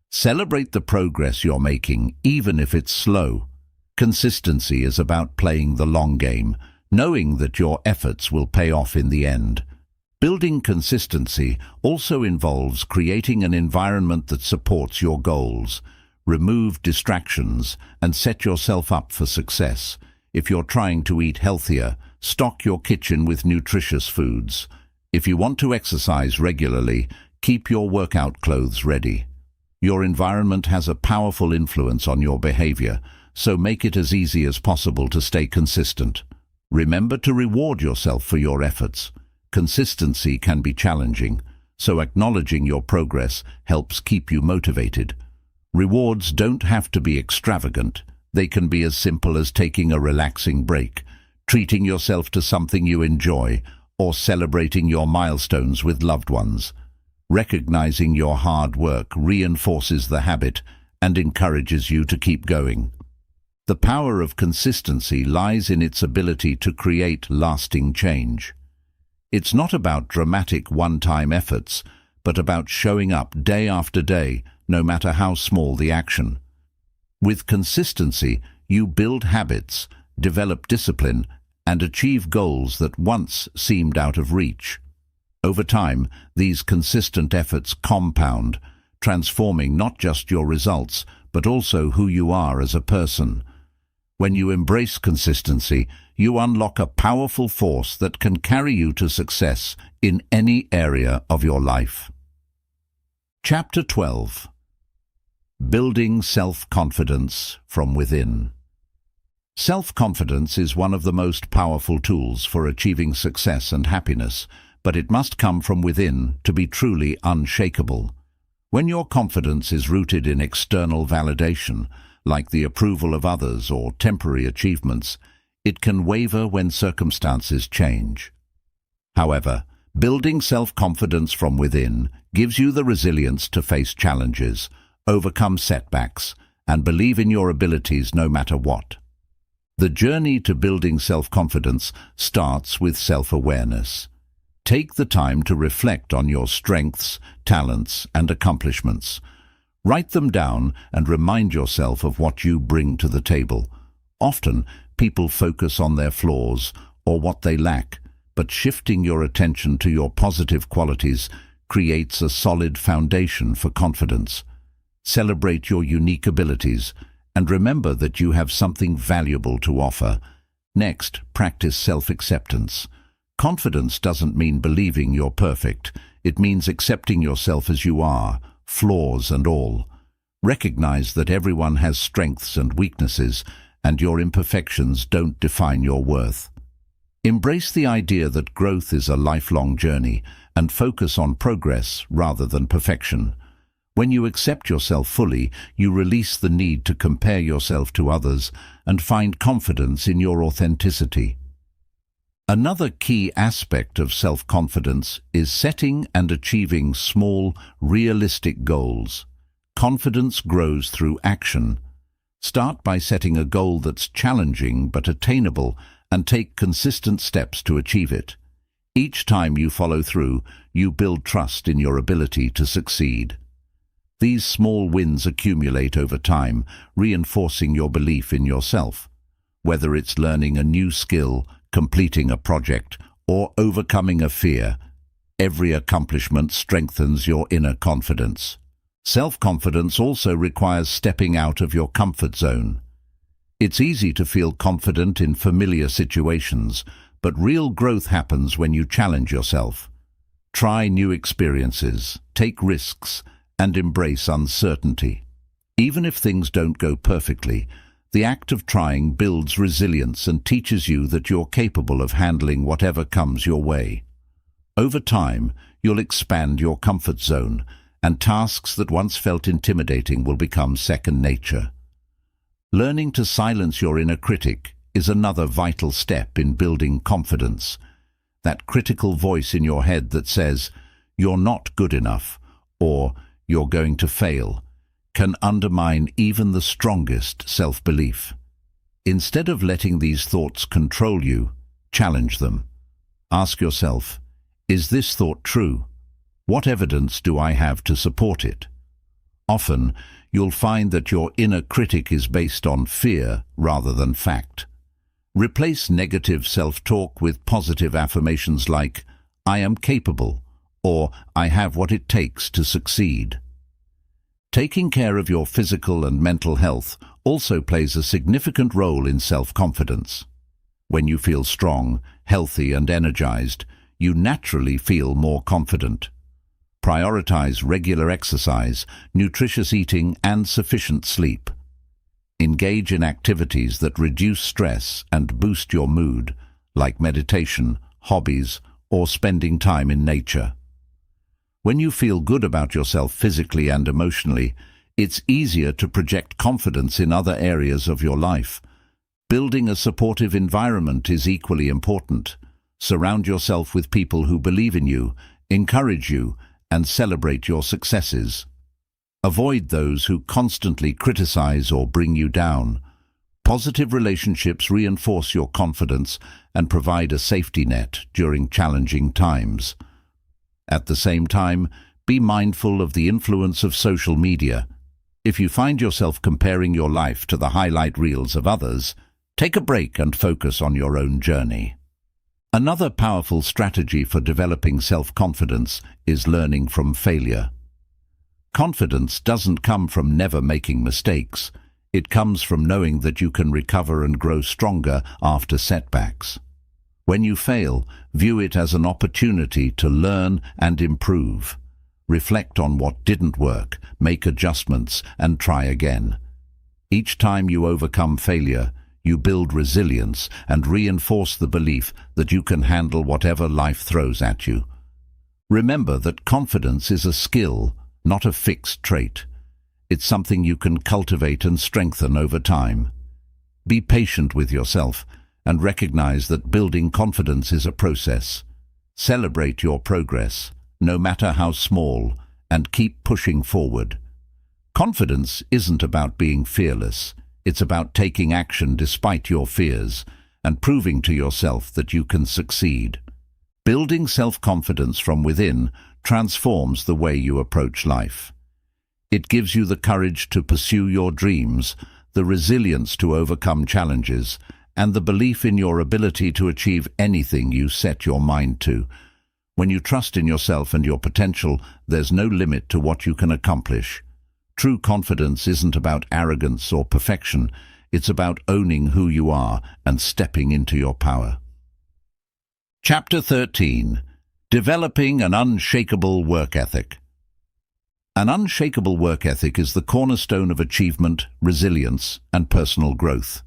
S1: Celebrate the progress you're making, even if it's slow. Consistency is about playing the long game, knowing that your efforts will pay off in the end. Building consistency also involves creating an environment that supports your goals. Remove distractions and set yourself up for success. If you're trying to eat healthier, stock your kitchen with nutritious foods. If you want to exercise regularly, keep your workout clothes ready. Your environment has a powerful influence on your behavior, so make it as easy as possible to stay consistent. Remember to reward yourself for your efforts. Consistency can be challenging, so acknowledging your progress helps keep you motivated. Rewards don't have to be extravagant. They can be as simple as taking a relaxing break, treating yourself to something you enjoy, or celebrating your milestones with loved ones. Recognizing your hard work reinforces the habit and encourages you to keep going. The power of consistency lies in its ability to create lasting change. It's not about dramatic one-time efforts, but about showing up day after day, no matter how small the action. With consistency, you build habits, develop discipline, and achieve goals that once seemed out of reach. Over time, these consistent efforts compound, transforming not just your results, but also who you are as a person. When you embrace consistency, you unlock a powerful force that can carry you to success in any area of your life. Chapter 12. Building Self-Confidence from Within. Self-confidence is one of the most powerful tools for achieving success and happiness, but it must come from within to be truly unshakable. When your confidence is rooted in external validation, like the approval of others or temporary achievements, it can waver when circumstances change. However, building self-confidence from within gives you the resilience to face challenges, overcome setbacks, and believe in your abilities no matter what. The journey to building self-confidence starts with self-awareness. Take the time to reflect on your strengths, talents, and accomplishments. Write them down and remind yourself of what you bring to the table. Often, people focus on their flaws or what they lack, but shifting your attention to your positive qualities creates a solid foundation for confidence. Celebrate your unique abilities and remember that you have something valuable to offer. Next, practice self-acceptance. Confidence doesn't mean believing you're perfect. It means accepting yourself as you are, flaws and all. Recognize that everyone has strengths and weaknesses, and your imperfections don't define your worth. Embrace the idea that growth is a lifelong journey, and focus on progress rather than perfection. When you accept yourself fully, you release the need to compare yourself to others and find confidence in your authenticity. Another key aspect of self-confidence is setting and achieving small, realistic goals. Confidence grows through action. Start by setting a goal that's challenging but attainable and take consistent steps to achieve it. Each time you follow through, you build trust in your ability to succeed. These small wins accumulate over time, reinforcing your belief in yourself. Whether it's learning a new skill, completing a project, or overcoming a fear, every accomplishment strengthens your inner confidence. Self-confidence also requires stepping out of your comfort zone. It's easy to feel confident in familiar situations, but real growth happens when you challenge yourself. Try new experiences, take risks, and embrace uncertainty. Even if things don't go perfectly, the act of trying builds resilience and teaches you that you're capable of handling whatever comes your way. Over time, you'll expand your comfort zone, and tasks that once felt intimidating will become second nature. Learning to silence your inner critic is another vital step in building confidence. That critical voice in your head that says, "You're not good enough," or "You're going to fail," can undermine even the strongest self-belief. Instead of letting these thoughts control you, challenge them. Ask yourself, is this thought true? What evidence do I have to support it? Often, you'll find that your inner critic is based on fear rather than fact. Replace negative self-talk with positive affirmations like, "I am capable," or "I have what it takes to succeed." Taking care of your physical and mental health also plays a significant role in self-confidence. When you feel strong, healthy, and energized, you naturally feel more confident. Prioritize regular exercise, nutritious eating, and sufficient sleep. Engage in activities that reduce stress and boost your mood, like meditation, hobbies, or spending time in nature. When you feel good about yourself physically and emotionally, it's easier to project confidence in other areas of your life. Building a supportive environment is equally important. Surround yourself with people who believe in you, encourage you, and celebrate your successes. Avoid those who constantly criticize or bring you down. Positive relationships reinforce your confidence and provide a safety net during challenging times. At the same time, be mindful of the influence of social media. If you find yourself comparing your life to the highlight reels of others, take a break and focus on your own journey. Another powerful strategy for developing self-confidence is learning from failure. Confidence doesn't come from never making mistakes. It comes from knowing that you can recover and grow stronger after setbacks. When you fail, view it as an opportunity to learn and improve. Reflect on what didn't work, make adjustments, and try again. Each time you overcome failure, you build resilience and reinforce the belief that you can handle whatever life throws at you. Remember that confidence is a skill, not a fixed trait. It's something you can cultivate and strengthen over time. Be patient with yourself and recognize that building confidence is a process. Celebrate your progress, no matter how small, and keep pushing forward. Confidence isn't about being fearless. It's about taking action despite your fears and proving to yourself that you can succeed. Building self-confidence from within transforms the way you approach life. It gives you the courage to pursue your dreams, the resilience to overcome challenges, and the belief in your ability to achieve anything you set your mind to. When you trust in yourself and your potential, there's no limit to what you can accomplish. True confidence isn't about arrogance or perfection. It's about owning who you are and stepping into your power. Chapter 13. Developing an unshakable work ethic. An unshakable work ethic is the cornerstone of achievement, resilience, and personal growth.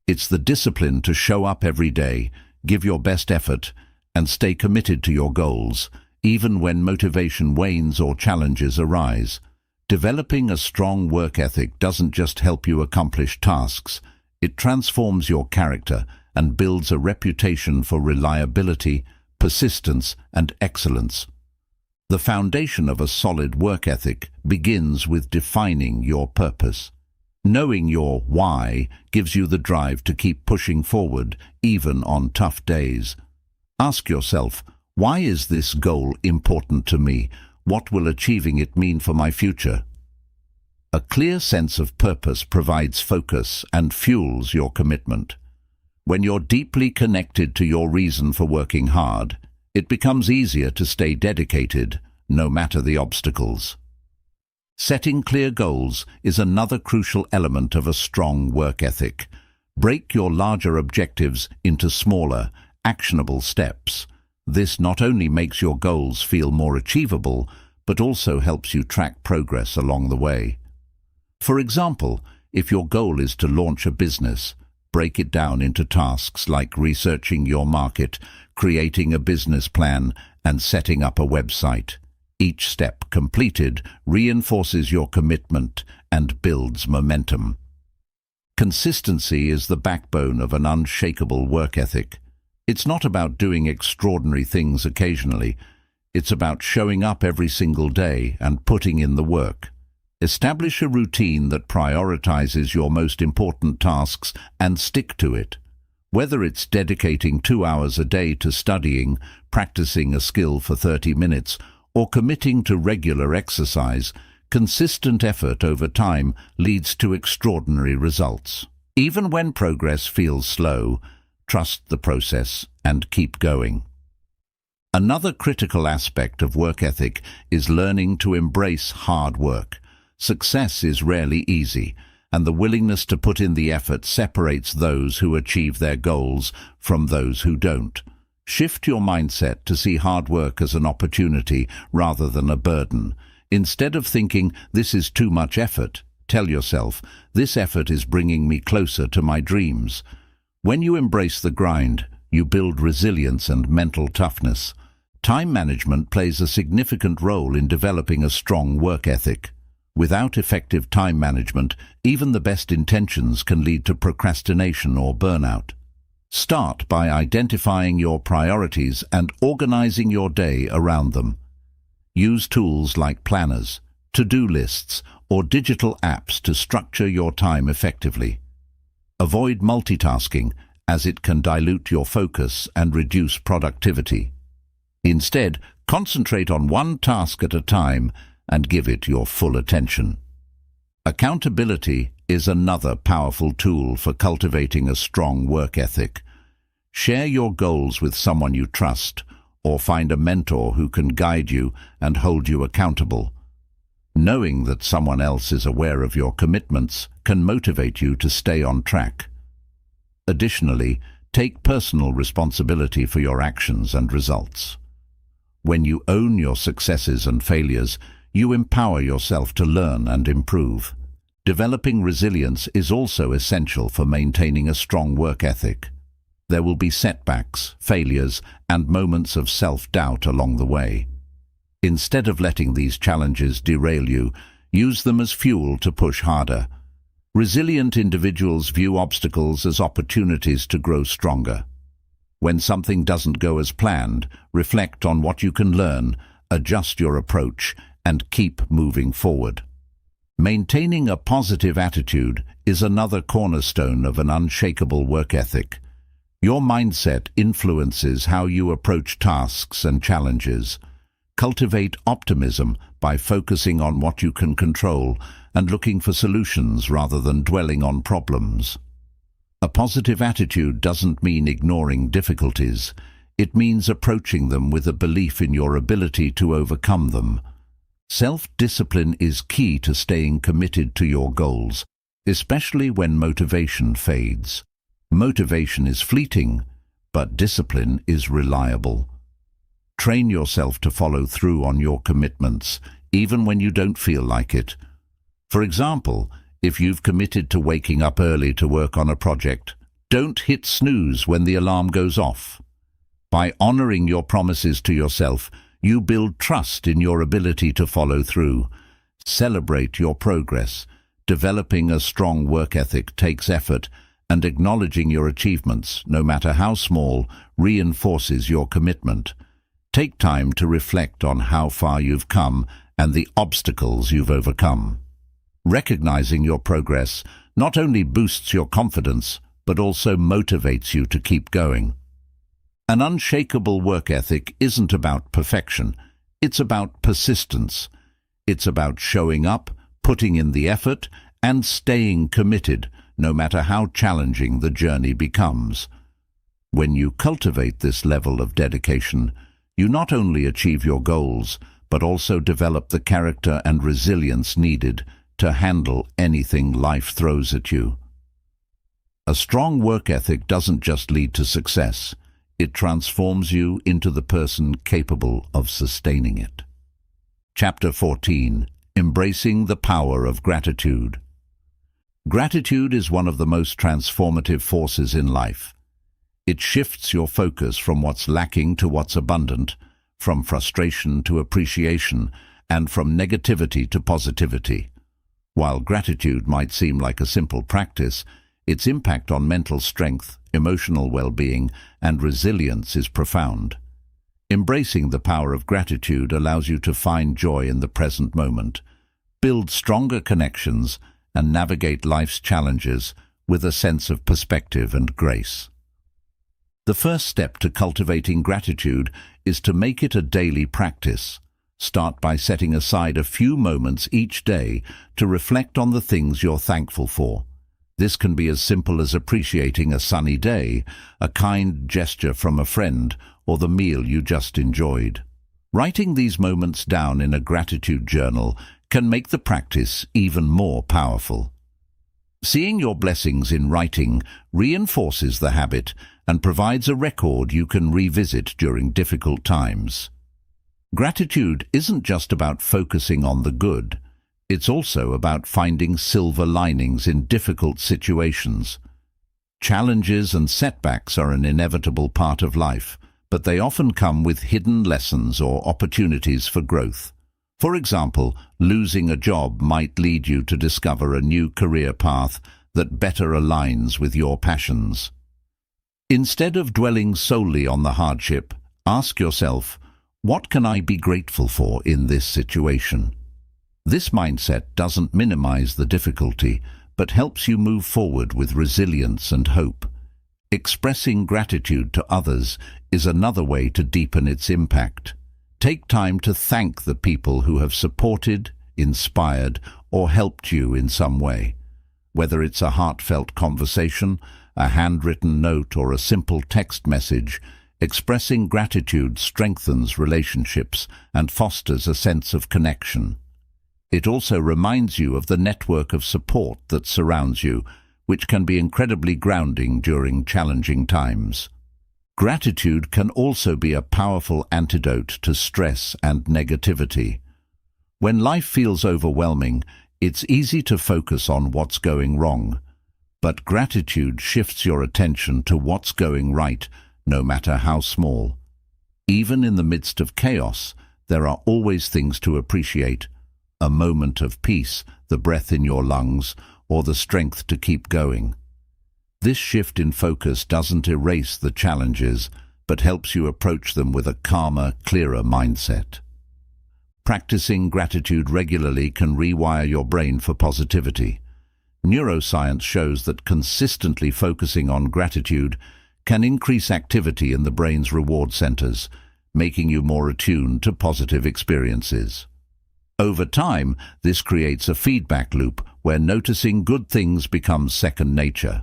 S1: It's the discipline to show up every day, give your best effort, and stay committed to your goals, even when motivation wanes or challenges arise. Developing a strong work ethic doesn't just help you accomplish tasks, it transforms your character and builds a reputation for reliability, persistence, and excellence. The foundation of a solid work ethic begins with defining your purpose. Knowing your why gives you the drive to keep pushing forward, even on tough days. Ask yourself, why is this goal important to me? What will achieving it mean for my future? A clear sense of purpose provides focus and fuels your commitment. When you're deeply connected to your reason for working hard, it becomes easier to stay dedicated, no matter the obstacles. Setting clear goals is another crucial element of a strong work ethic. Break your larger objectives into smaller, actionable steps. This not only makes your goals feel more achievable, but also helps you track progress along the way. For example, if your goal is to launch a business, break it down into tasks like researching your market, creating a business plan, and setting up a website. Each step completed reinforces your commitment and builds momentum. Consistency is the backbone of an unshakable work ethic. It's not about doing extraordinary things occasionally. It's about showing up every single day and putting in the work. Establish a routine that prioritizes your most important tasks and stick to it. Whether it's dedicating 2 hours a day to studying, practicing a skill for 30 minutes, or committing to regular exercise, consistent effort over time leads to extraordinary results. Even when progress feels slow, trust the process and keep going. Another critical aspect of work ethic is learning to embrace hard work. Success is rarely easy, and the willingness to put in the effort separates those who achieve their goals from those who don't. Shift your mindset to see hard work as an opportunity rather than a burden. Instead of thinking, this is too much effort, tell yourself, this effort is bringing me closer to my dreams. When you embrace the grind, you build resilience and mental toughness. Time management plays a significant role in developing a strong work ethic. Without effective time management, even the best intentions can lead to procrastination or burnout. Start by identifying your priorities and organizing your day around them. Use tools like planners, to-do lists, or digital apps to structure your time effectively. Avoid multitasking, as it can dilute your focus and reduce productivity. Instead, concentrate on one task at a time and give it your full attention. Accountability is another powerful tool for cultivating a strong work ethic. Share your goals with someone you trust, or find a mentor who can guide you and hold you accountable. Knowing that someone else is aware of your commitments can motivate you to stay on track. Additionally, take personal responsibility for your actions and results. When you own your successes and failures, you empower yourself to learn and improve. Developing resilience is also essential for maintaining a strong work ethic. There will be setbacks, failures, and moments of self-doubt along the way. Instead of letting these challenges derail you, use them as fuel to push harder. Resilient individuals view obstacles as opportunities to grow stronger. When something doesn't go as planned, reflect on what you can learn, adjust your approach, and keep moving forward. Maintaining a positive attitude is another cornerstone of an unshakable work ethic. Your mindset influences how you approach tasks and challenges. Cultivate optimism by focusing on what you can control and looking for solutions rather than dwelling on problems. A positive attitude doesn't mean ignoring difficulties. It means approaching them with a belief in your ability to overcome them. Self-discipline is key to staying committed to your goals, especially when motivation fades. Motivation is fleeting, but discipline is reliable. Train yourself to follow through on your commitments, even when you don't feel like it. For example, if you've committed to waking up early to work on a project, don't hit snooze when the alarm goes off. By honoring your promises to yourself, you build trust in your ability to follow through. Celebrate your progress. Developing a strong work ethic takes effort, and acknowledging your achievements, no matter how small, reinforces your commitment. Take time to reflect on how far you've come and the obstacles you've overcome. Recognizing your progress not only boosts your confidence, but also motivates you to keep going. An unshakable work ethic isn't about perfection. It's about persistence. It's about showing up, putting in the effort, and staying committed, no matter how challenging the journey becomes. When you cultivate this level of dedication, you not only achieve your goals, but also develop the character and resilience needed to handle anything life throws at you. A strong work ethic doesn't just lead to success, it transforms you into the person capable of sustaining it. Chapter 14. Embracing the Power of Gratitude. Gratitude is one of the most transformative forces in life. It shifts your focus from what's lacking to what's abundant, from frustration to appreciation, and from negativity to positivity. While gratitude might seem like a simple practice, its impact on mental strength, emotional well-being, and resilience is profound. Embracing the power of gratitude allows you to find joy in the present moment, build stronger connections, and navigate life's challenges with a sense of perspective and grace. The first step to cultivating gratitude is to make it a daily practice. Start by setting aside a few moments each day to reflect on the things you're thankful for. This can be as simple as appreciating a sunny day, a kind gesture from a friend, or the meal you just enjoyed. Writing these moments down in a gratitude journal can make the practice even more powerful. Seeing your blessings in writing reinforces the habit and provides a record you can revisit during difficult times. Gratitude isn't just about focusing on the good. It's also about finding silver linings in difficult situations. Challenges and setbacks are an inevitable part of life, but they often come with hidden lessons or opportunities for growth. For example, losing a job might lead you to discover a new career path that better aligns with your passions. Instead of dwelling solely on the hardship, ask yourself, what can I be grateful for in this situation? This mindset doesn't minimize the difficulty, but helps you move forward with resilience and hope. Expressing gratitude to others is another way to deepen its impact. Take time to thank the people who have supported, inspired, or helped you in some way. Whether it's a heartfelt conversation, a handwritten note, or a simple text message, expressing gratitude strengthens relationships and fosters a sense of connection. It also reminds you of the network of support that surrounds you, which can be incredibly grounding during challenging times. Gratitude can also be a powerful antidote to stress and negativity. When life feels overwhelming, it's easy to focus on what's going wrong. But gratitude shifts your attention to what's going right, no matter how small. Even in the midst of chaos, there are always things to appreciate: a moment of peace, the breath in your lungs, or the strength to keep going. This shift in focus doesn't erase the challenges, but helps you approach them with a calmer, clearer mindset. Practicing gratitude regularly can rewire your brain for positivity. Neuroscience shows that consistently focusing on gratitude can increase activity in the brain's reward centers, making you more attuned to positive experiences. Over time, this creates a feedback loop where noticing good things becomes second nature.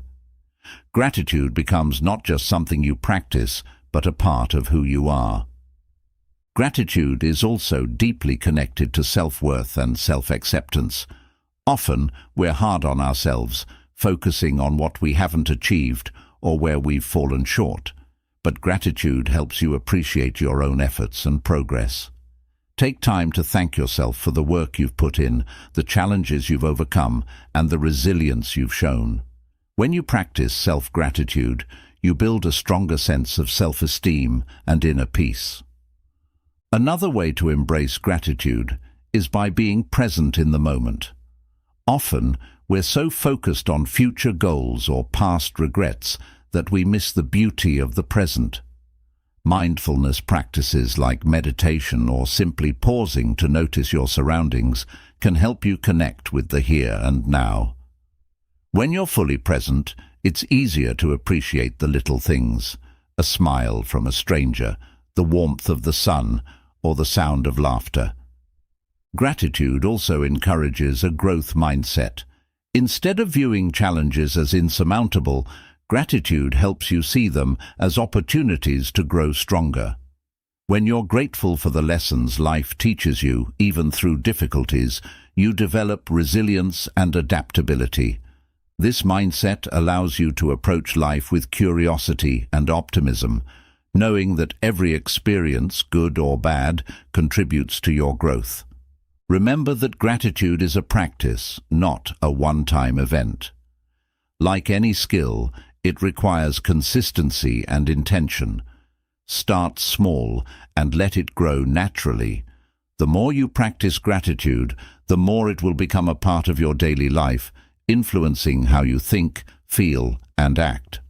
S1: Gratitude becomes not just something you practice, but a part of who you are. Gratitude is also deeply connected to self-worth and self-acceptance. Often, we're hard on ourselves, focusing on what we haven't achieved or where we've fallen short. But gratitude helps you appreciate your own efforts and progress. Take time to thank yourself for the work you've put in, the challenges you've overcome, and the resilience you've shown. When you practice self-gratitude, you build a stronger sense of self-esteem and inner peace. Another way to embrace gratitude is by being present in the moment. Often, we're so focused on future goals or past regrets that we miss the beauty of the present. Mindfulness practices like meditation or simply pausing to notice your surroundings can help you connect with the here and now. When you're fully present, it's easier to appreciate the little things: a smile from a stranger, the warmth of the sun, or the sound of laughter. Gratitude also encourages a growth mindset. Instead of viewing challenges as insurmountable, gratitude helps you see them as opportunities to grow stronger. When you're grateful for the lessons life teaches you, even through difficulties, you develop resilience and adaptability. This mindset allows you to approach life with curiosity and optimism, knowing that every experience, good or bad, contributes to your growth. Remember that gratitude is a practice, not a one-time event. Like any skill, it requires consistency and intention. Start small and let it grow naturally. The more you practice gratitude, the more it will become a part of your daily life, influencing how you think, feel, and act.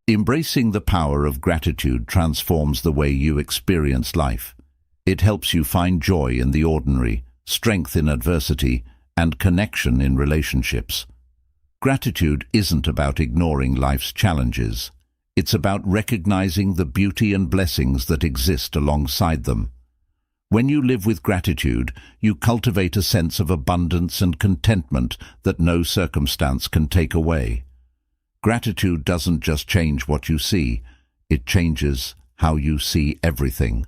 S1: Embracing the power of gratitude transforms the way you experience life. It helps you find joy in the ordinary, strength in adversity, and connection in relationships. Gratitude isn't about ignoring life's challenges. It's about recognizing the beauty and blessings that exist alongside them. When you live with gratitude, you cultivate a sense of abundance and contentment that no circumstance can take away. Gratitude doesn't just change what you see, it changes how you see everything.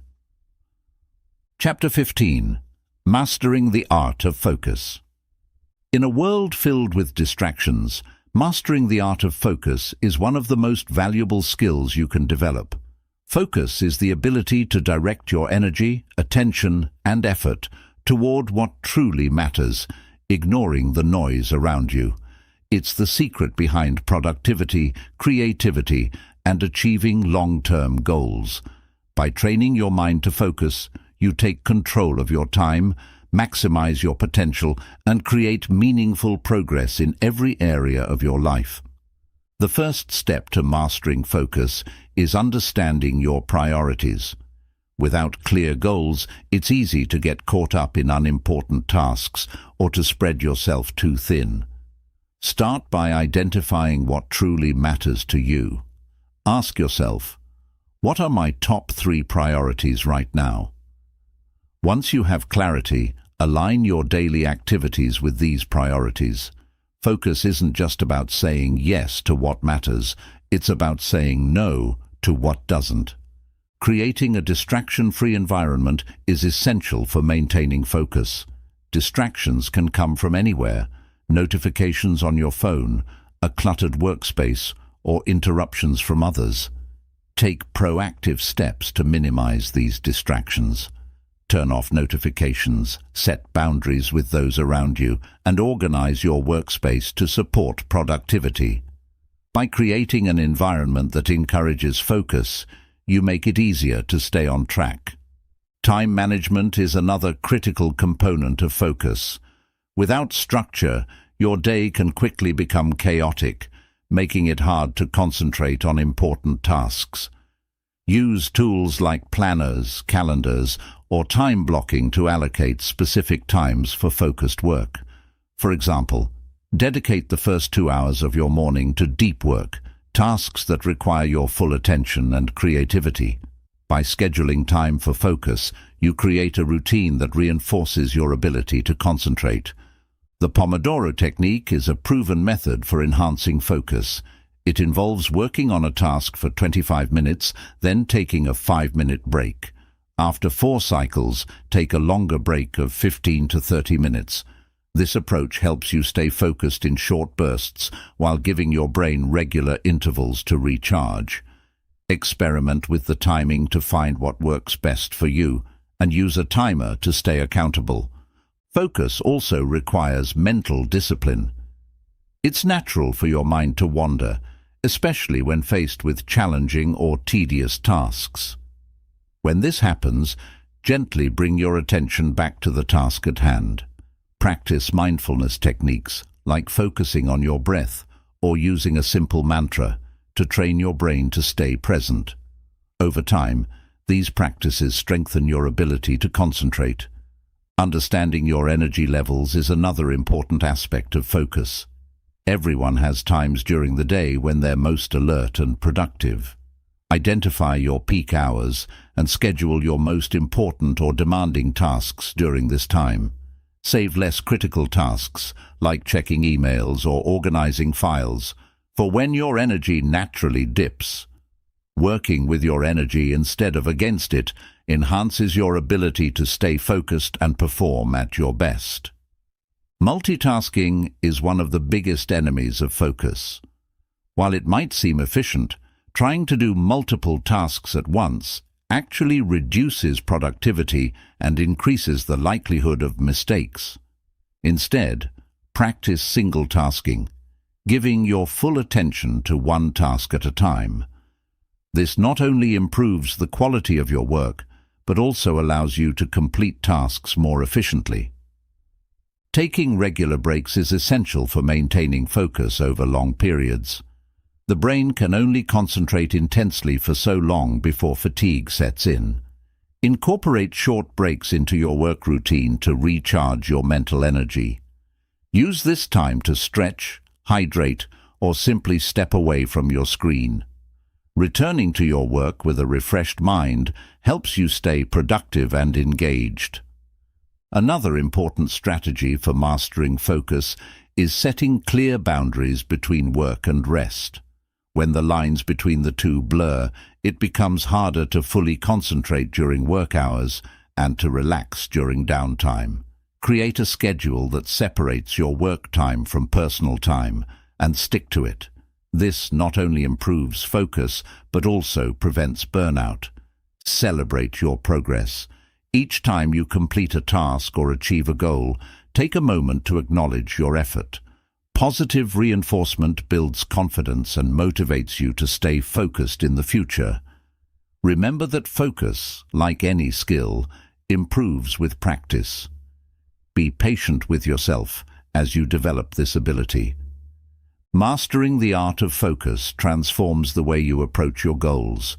S1: Chapter 15. Mastering the Art of Focus. In a world filled with distractions, mastering the art of focus is one of the most valuable skills you can develop. Focus is the ability to direct your energy, attention, and effort toward what truly matters, ignoring the noise around you. It's the secret behind productivity, creativity, and achieving long-term goals. By training your mind to focus, you take control of your time, maximize your potential, and create meaningful progress in every area of your life. The first step to mastering focus is understanding your priorities. Without clear goals, it's easy to get caught up in unimportant tasks or to spread yourself too thin. Start by identifying what truly matters to you. Ask yourself, what are my top 3 priorities right now? Once you have clarity, align your daily activities with these priorities. Focus isn't just about saying yes to what matters, it's about saying no to what doesn't. Creating a distraction-free environment is essential for maintaining focus. Distractions can come from anywhere: notifications on your phone, a cluttered workspace, or interruptions from others. Take proactive steps to minimize these distractions. Turn off notifications, set boundaries with those around you, and organize your workspace to support productivity. By creating an environment that encourages focus, you make it easier to stay on track. Time management is another critical component of focus. Without structure, your day can quickly become chaotic, making it hard to concentrate on important tasks. Use tools like planners, calendars, or time blocking to allocate specific times for focused work. For example, dedicate the first 2 hours of your morning to deep work, tasks that require your full attention and creativity. By scheduling time for focus, you create a routine that reinforces your ability to concentrate. The Pomodoro technique is a proven method for enhancing focus. It involves working on a task for 25 minutes, then taking a 5-minute break. After 4 cycles, take a longer break of 15 to 30 minutes. This approach helps you stay focused in short bursts while giving your brain regular intervals to recharge. Experiment with the timing to find what works best for you, and use a timer to stay accountable. Focus also requires mental discipline. It's natural for your mind to wander, especially when faced with challenging or tedious tasks. When this happens, gently bring your attention back to the task at hand. Practice mindfulness techniques like focusing on your breath or using a simple mantra to train your brain to stay present. Over time, these practices strengthen your ability to concentrate. Understanding your energy levels is another important aspect of focus. Everyone has times during the day when they're most alert and productive. Identify your peak hours and schedule your most important or demanding tasks during this time. Save less critical tasks, like checking emails or organizing files, for when your energy naturally dips. Working with your energy instead of against it enhances your ability to stay focused and perform at your best. Multitasking is one of the biggest enemies of focus. While it might seem efficient, trying to do multiple tasks at once actually reduces productivity and increases the likelihood of mistakes. Instead, practice single tasking, giving your full attention to one task at a time. This not only improves the quality of your work, but also allows you to complete tasks more efficiently. Taking regular breaks is essential for maintaining focus over long periods. The brain can only concentrate intensely for so long before fatigue sets in. Incorporate short breaks into your work routine to recharge your mental energy. Use this time to stretch, hydrate, or simply step away from your screen. Returning to your work with a refreshed mind helps you stay productive and engaged. Another important strategy for mastering focus is setting clear boundaries between work and rest. When the lines between the two blur, it becomes harder to fully concentrate during work hours and to relax during downtime. Create a schedule that separates your work time from personal time and stick to it. This not only improves focus, but also prevents burnout. Celebrate your progress. Each time you complete a task or achieve a goal, take a moment to acknowledge your effort. Positive reinforcement builds confidence and motivates you to stay focused in the future. Remember that focus, like any skill, improves with practice. Be patient with yourself as you develop this ability. Mastering the art of focus transforms the way you approach your goals.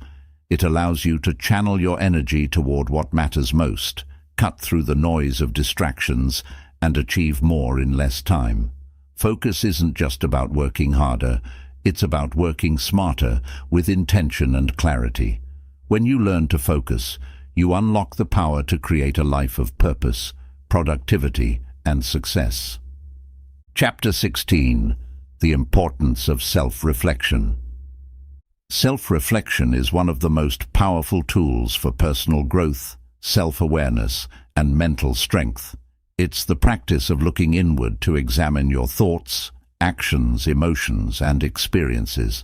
S1: It allows you to channel your energy toward what matters most, cut through the noise of distractions, and achieve more in less time. Focus isn't just about working harder, it's about working smarter with intention and clarity. When you learn to focus, you unlock the power to create a life of purpose, productivity, and success. Chapter 16. The Importance of Self-Reflection. Self-reflection is one of the most powerful tools for personal growth, self-awareness, and mental strength. It's the practice of looking inward to examine your thoughts, actions, emotions, and experiences.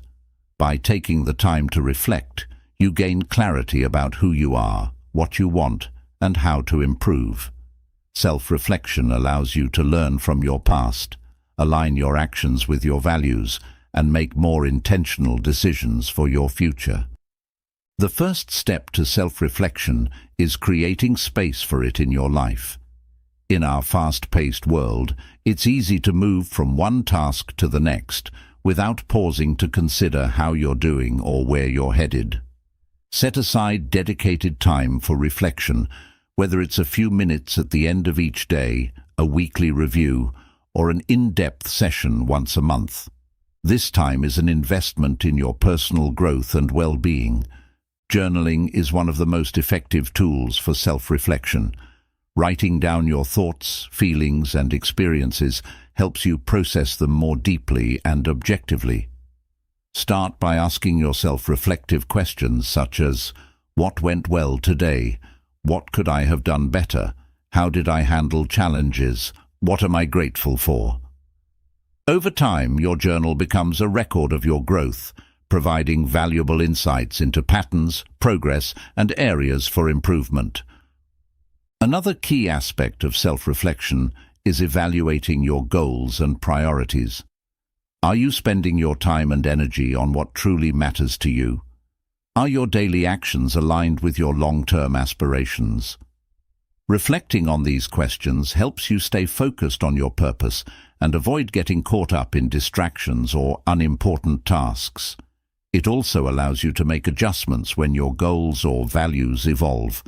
S1: By taking the time to reflect, you gain clarity about who you are, what you want, and how to improve. Self-reflection allows you to learn from your past, align your actions with your values, and make more intentional decisions for your future. The first step to self-reflection is creating space for it in your life. In our fast-paced world, it's easy to move from one task to the next without pausing to consider how you're doing or where you're headed. Set aside dedicated time for reflection, whether it's a few minutes at the end of each day, a weekly review, or an in-depth session once a month. This time is an investment in your personal growth and well-being. Journaling is one of the most effective tools for self-reflection. Writing down your thoughts, feelings, and experiences helps you process them more deeply and objectively. Start by asking yourself reflective questions such as, what went well today? What could I have done better? How did I handle challenges? What am I grateful for? Over time, your journal becomes a record of your growth, providing valuable insights into patterns, progress, and areas for improvement. Another key aspect of self-reflection is evaluating your goals and priorities. Are you spending your time and energy on what truly matters to you? Are your daily actions aligned with your long-term aspirations? Reflecting on these questions helps you stay focused on your purpose and avoid getting caught up in distractions or unimportant tasks. It also allows you to make adjustments when your goals or values evolve.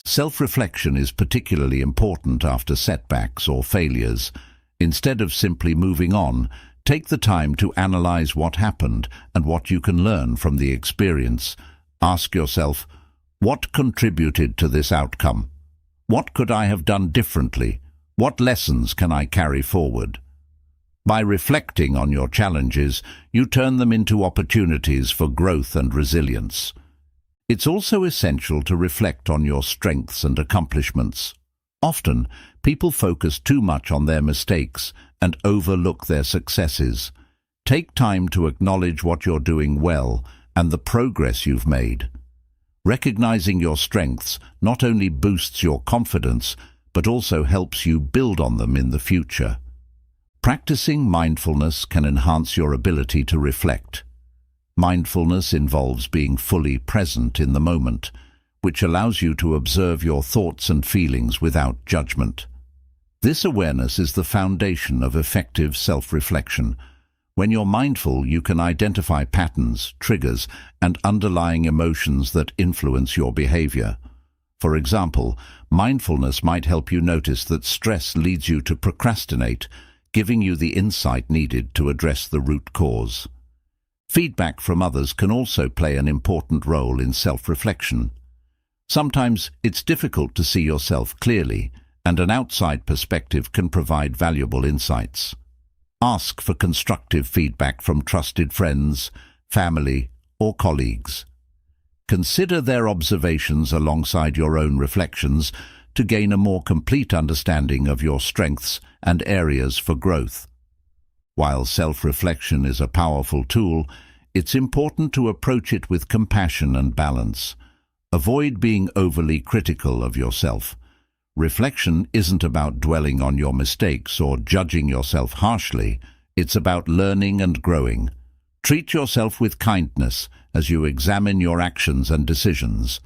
S1: Self-reflection is particularly important after setbacks or failures. Instead of simply moving on, take the time to analyze what happened and what you can learn from the experience. Ask yourself, what contributed to this outcome? What could I have done differently? What lessons can I carry forward? By reflecting on your challenges, you turn them into opportunities for growth and resilience. It's also essential to reflect on your strengths and accomplishments. Often, people focus too much on their mistakes and overlook their successes. Take time to acknowledge what you're doing well and the progress you've made. Recognizing your strengths not only boosts your confidence, but also helps you build on them in the future. Practicing mindfulness can enhance your ability to reflect. Mindfulness involves being fully present in the moment, which allows you to observe your thoughts and feelings without judgment. This awareness is the foundation of effective self-reflection. When you're mindful, you can identify patterns, triggers, and underlying emotions that influence your behavior. For example, mindfulness might help you notice that stress leads you to procrastinate, giving you the insight needed to address the root cause. Feedback from others can also play an important role in self-reflection. Sometimes it's difficult to see yourself clearly, and an outside perspective can provide valuable insights. Ask for constructive feedback from trusted friends, family, or colleagues. Consider their observations alongside your own reflections to gain a more complete understanding of your strengths and areas for growth. While self-reflection is a powerful tool, it's important to approach it with compassion and balance. Avoid being overly critical of yourself. Reflection isn't about dwelling on your mistakes or judging yourself harshly. It's about learning and growing. Treat yourself with kindness as you examine your actions and decisions.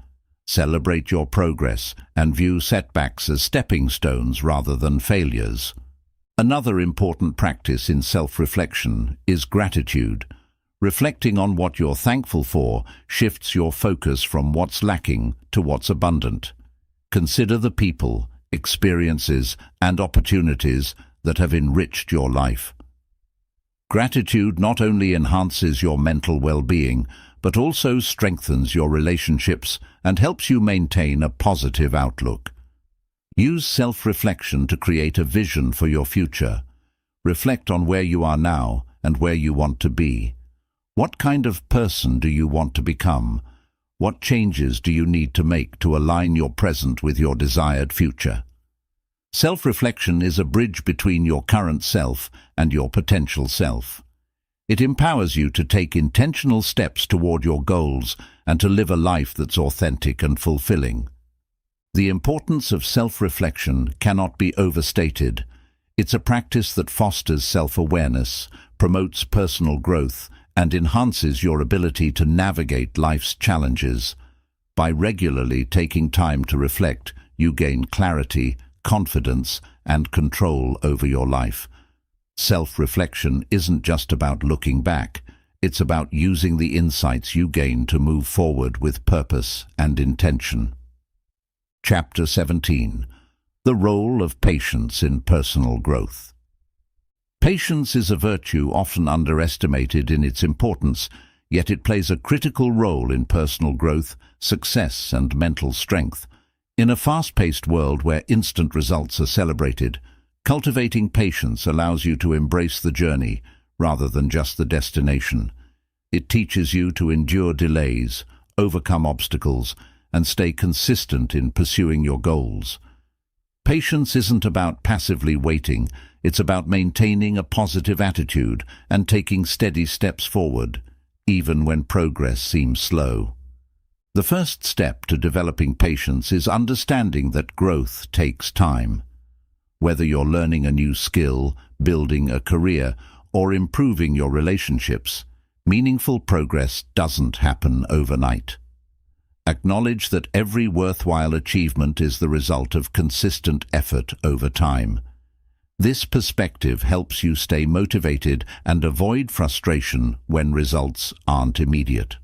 S1: Celebrate your progress and view setbacks as stepping stones rather than failures. Another important practice in self-reflection is gratitude. Reflecting on what you're thankful for shifts your focus from what's lacking to what's abundant. Consider the people, experiences, and opportunities that have enriched your life. Gratitude not only enhances your mental well-being, but also strengthens your relationships and helps you maintain a positive outlook. Use self-reflection to create a vision for your future. Reflect on where you are now and where you want to be. What kind of person do you want to become? What changes do you need to make to align your present with your desired future? Self-reflection is a bridge between your current self and your potential self. It empowers you to take intentional steps toward your goals and to live a life that's authentic and fulfilling. The importance of self-reflection cannot be overstated. It's a practice that fosters self-awareness, promotes personal growth, and enhances your ability to navigate life's challenges. By regularly taking time to reflect, you gain clarity, confidence, and control over your life. Self-reflection isn't just about looking back. It's about using the insights you gain to move forward with purpose and intention. Chapter 17. The role of patience in personal growth. Patience is a virtue often underestimated in its importance, yet it plays a critical role in personal growth, success, and mental strength. In a fast-paced world where instant results are celebrated, cultivating patience allows you to embrace the journey rather than just the destination. It teaches you to endure delays, overcome obstacles, and stay consistent in pursuing your goals. Patience isn't about passively waiting. It's about maintaining a positive attitude and taking steady steps forward, even when progress seems slow. The first step to developing patience is understanding that growth takes time. Whether you're learning a new skill, building a career, or improving your relationships, meaningful progress doesn't happen overnight. Acknowledge that every worthwhile achievement is the result of consistent effort over time. This perspective helps you stay motivated and avoid frustration when results aren't immediate.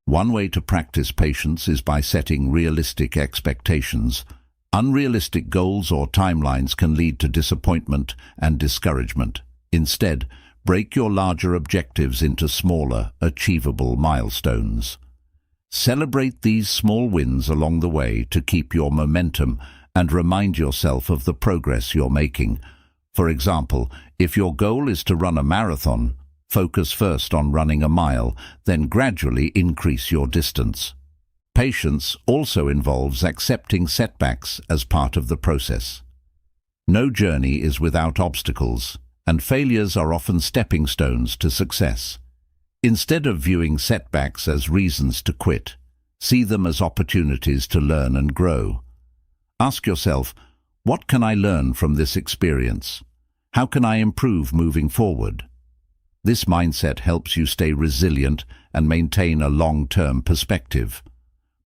S1: One way to practice patience is by setting realistic expectations. Unrealistic goals or timelines can lead to disappointment and discouragement. Instead, break your larger objectives into smaller, achievable milestones. Celebrate these small wins along the way to keep your momentum and remind yourself of the progress you're making. For example, if your goal is to run a marathon, focus first on running a mile, then gradually increase your distance. Patience also involves accepting setbacks as part of the process. No journey is without obstacles, and failures are often stepping stones to success. Instead of viewing setbacks as reasons to quit, see them as opportunities to learn and grow. Ask yourself, what can I learn from this experience? How can I improve moving forward? This mindset helps you stay resilient and maintain a long-term perspective.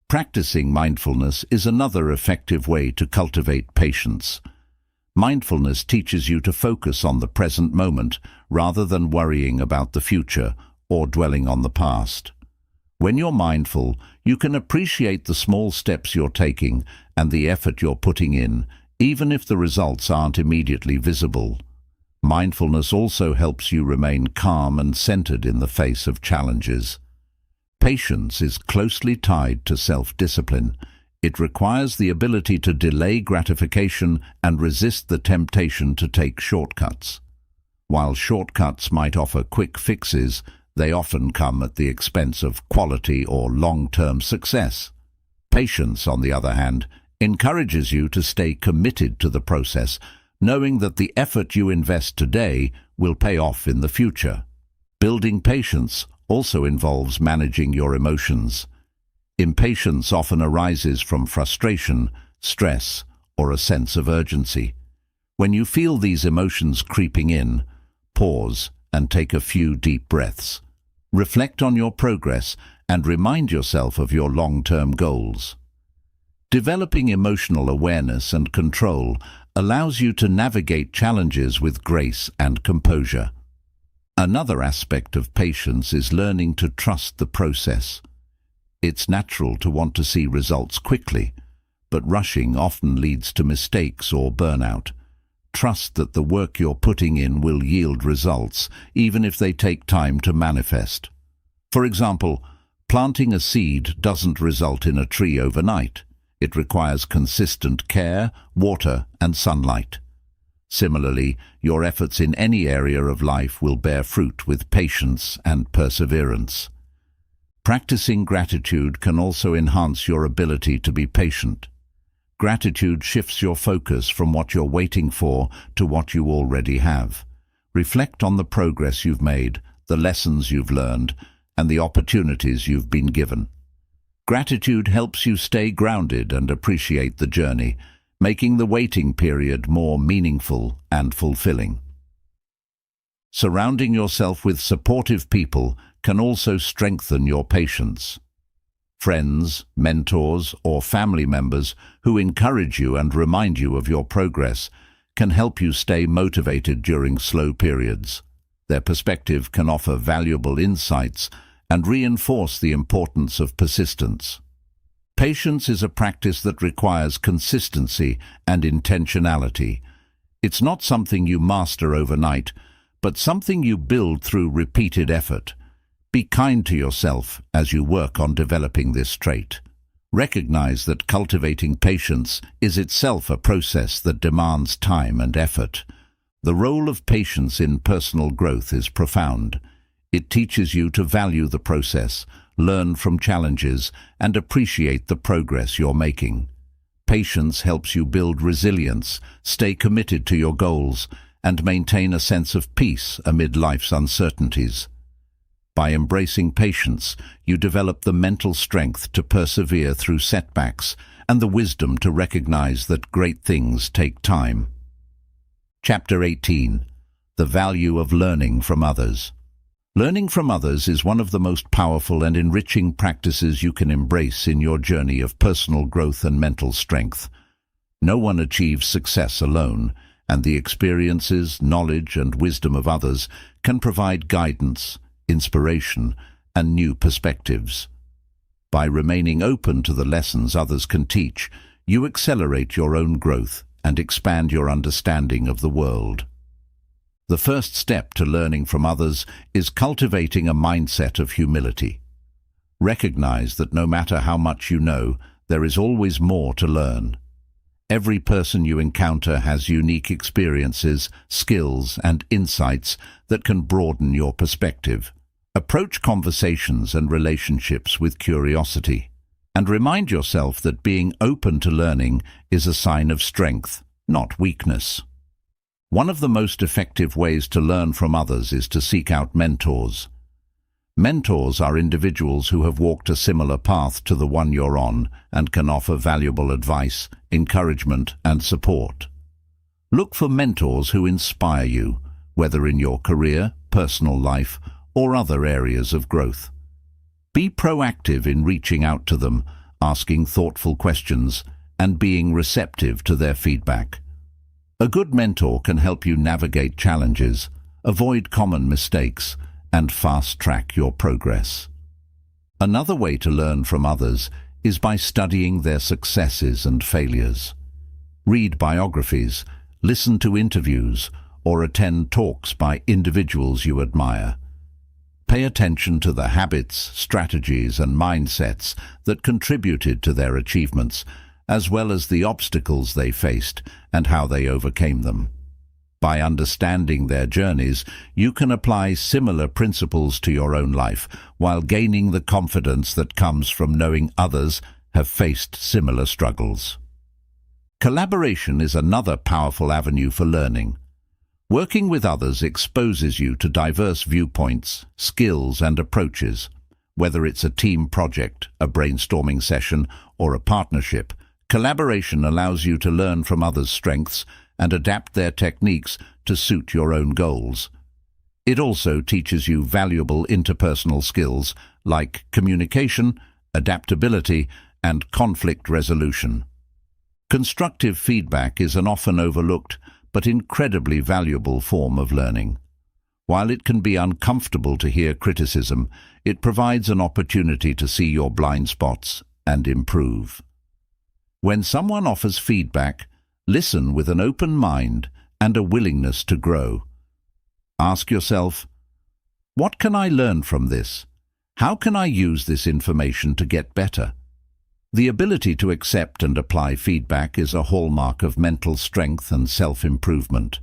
S1: Practicing mindfulness is another effective way to cultivate patience. Mindfulness teaches you to focus on the present moment rather than worrying about the future or dwelling on the past. When you're mindful, you can appreciate the small steps you're taking and the effort you're putting in, even if the results aren't immediately visible. Mindfulness also helps you remain calm and centered in the face of challenges. Patience is closely tied to self-discipline. It requires the ability to delay gratification and resist the temptation to take shortcuts. While shortcuts might offer quick fixes, they often come at the expense of quality or long-term success. Patience, on the other hand, encourages you to stay committed to the process, knowing that the effort you invest today will pay off in the future. Building patience also involves managing your emotions. Impatience often arises from frustration, stress, or a sense of urgency. When you feel these emotions creeping in, pause and take a few deep breaths. Reflect on your progress and remind yourself of your long-term goals. Developing emotional awareness and control allows you to navigate challenges with grace and composure. Another aspect of patience is learning to trust the process. It's natural to want to see results quickly, but rushing often leads to mistakes or burnout. Trust that the work you're putting in will yield results, even if they take time to manifest. For example, planting a seed doesn't result in a tree overnight. It requires consistent care, water, and sunlight. Similarly, your efforts in any area of life will bear fruit with patience and perseverance. Practicing gratitude can also enhance your ability to be patient. Gratitude shifts your focus from what you're waiting for to what you already have. Reflect on the progress you've made, the lessons you've learned, and the opportunities you've been given. Gratitude helps you stay grounded and appreciate the journey, making the waiting period more meaningful and fulfilling. Surrounding yourself with supportive people can also strengthen your patience. Friends, mentors, or family members who encourage you and remind you of your progress can help you stay motivated during slow periods. Their perspective can offer valuable insights and reinforce the importance of persistence. Patience is a practice that requires consistency and intentionality. It's not something you master overnight, but something you build through repeated effort. Be kind to yourself as you work on developing this trait. Recognize that cultivating patience is itself a process that demands time and effort. The role of patience in personal growth is profound. It teaches you to value the process, learn from challenges, and appreciate the progress you're making. Patience helps you build resilience, stay committed to your goals, and maintain a sense of peace amid life's uncertainties. By embracing patience, you develop the mental strength to persevere through setbacks and the wisdom to recognize that great things take time. Chapter 18. The Value of Learning from Others. Learning from others is one of the most powerful and enriching practices you can embrace in your journey of personal growth and mental strength. No one achieves success alone, and the experiences, knowledge, and wisdom of others can provide guidance, inspiration, and new perspectives. By remaining open to the lessons others can teach, you accelerate your own growth and expand your understanding of the world. The first step to learning from others is cultivating a mindset of humility. Recognize that no matter how much you know, there is always more to learn. Every person you encounter has unique experiences, skills, and insights that can broaden your perspective. Approach conversations and relationships with curiosity, and remind yourself that being open to learning is a sign of strength, not weakness. One of the most effective ways to learn from others is to seek out mentors. Mentors are individuals who have walked a similar path to the one you're on and can offer valuable advice, encouragement, and support. Look for mentors who inspire you, whether in your career, personal life, or other areas of growth. Be proactive in reaching out to them, asking thoughtful questions, and being receptive to their feedback. A good mentor can help you navigate challenges, avoid common mistakes, and fast-track your progress. Another way to learn from others is by studying their successes and failures. Read biographies, listen to interviews, or attend talks by individuals you admire. Pay attention to the habits, strategies, and mindsets that contributed to their achievements, as well as the obstacles they faced and how they overcame them. By understanding their journeys, you can apply similar principles to your own life while gaining the confidence that comes from knowing others have faced similar struggles. Collaboration is another powerful avenue for learning. Working with others exposes you to diverse viewpoints, skills, and approaches. Whether it's a team project, a brainstorming session, or a partnership, collaboration allows you to learn from others' strengths and adapt their techniques to suit your own goals. It also teaches you valuable interpersonal skills like communication, adaptability, and conflict resolution. Constructive feedback is an often overlooked but incredibly valuable form of learning. While it can be uncomfortable to hear criticism, it provides an opportunity to see your blind spots and improve. When someone offers feedback, listen with an open mind and a willingness to grow. Ask yourself, what can I learn from this? How can I use this information to get better? The ability to accept and apply feedback is a hallmark of mental strength and self-improvement.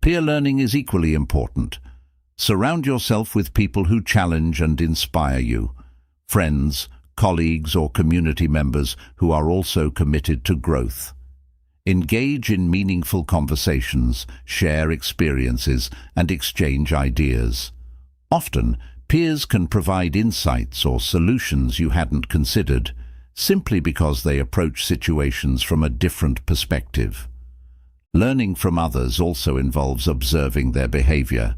S1: Peer learning is equally important. Surround yourself with people who challenge and inspire you. Friends, colleagues, or community members who are also committed to growth. Engage in meaningful conversations, share experiences, and exchange ideas. Often, peers can provide insights or solutions you hadn't considered, simply because they approach situations from a different perspective. Learning from others also involves observing their behavior.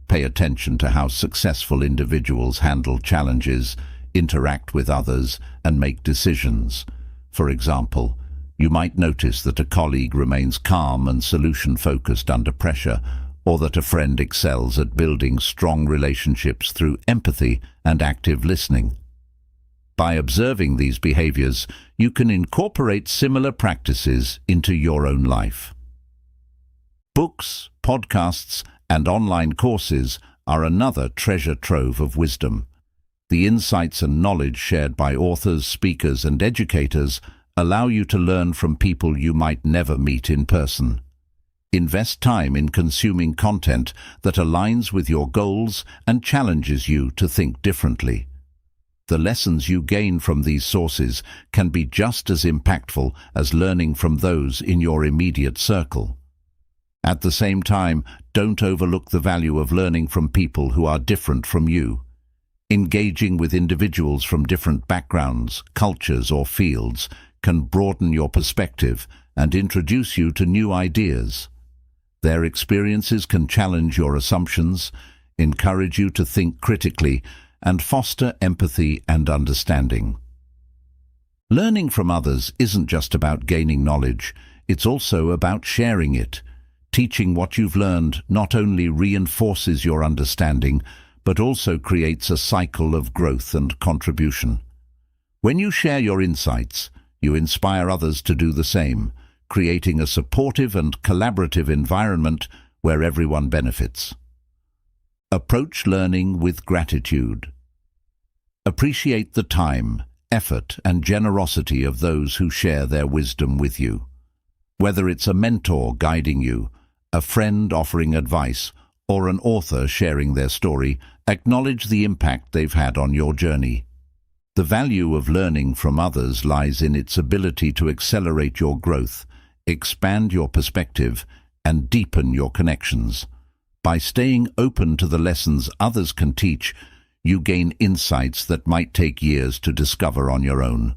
S1: Pay attention to how successful individuals handle challenges, interact with others, and make decisions. For example, you might notice that a colleague remains calm and solution-focused under pressure, or that a friend excels at building strong relationships through empathy and active listening. By observing these behaviors, you can incorporate similar practices into your own life. Books, podcasts, and online courses are another treasure trove of wisdom. The insights and knowledge shared by authors, speakers, and educators allow you to learn from people you might never meet in person. Invest time in consuming content that aligns with your goals and challenges you to think differently. The lessons you gain from these sources can be just as impactful as learning from those in your immediate circle. At the same time, don't overlook the value of learning from people who are different from you. Engaging with individuals from different backgrounds, cultures, or fields can broaden your perspective and introduce you to new ideas. Their experiences can challenge your assumptions, encourage you to think critically, and foster empathy and understanding. Learning from others isn't just about gaining knowledge, it's also about sharing it. Teaching what you've learned not only reinforces your understanding, but also creates a cycle of growth and contribution. When you share your insights, you inspire others to do the same, creating a supportive and collaborative environment where everyone benefits. Approach learning with gratitude. Appreciate the time, effort, and generosity of those who share their wisdom with you. Whether it's a mentor guiding you, a friend offering advice, or an author sharing their story, acknowledge the impact they've had on your journey. The value of learning from others lies in its ability to accelerate your growth, expand your perspective, and deepen your connections. By staying open to the lessons others can teach, you gain insights that might take years to discover on your own.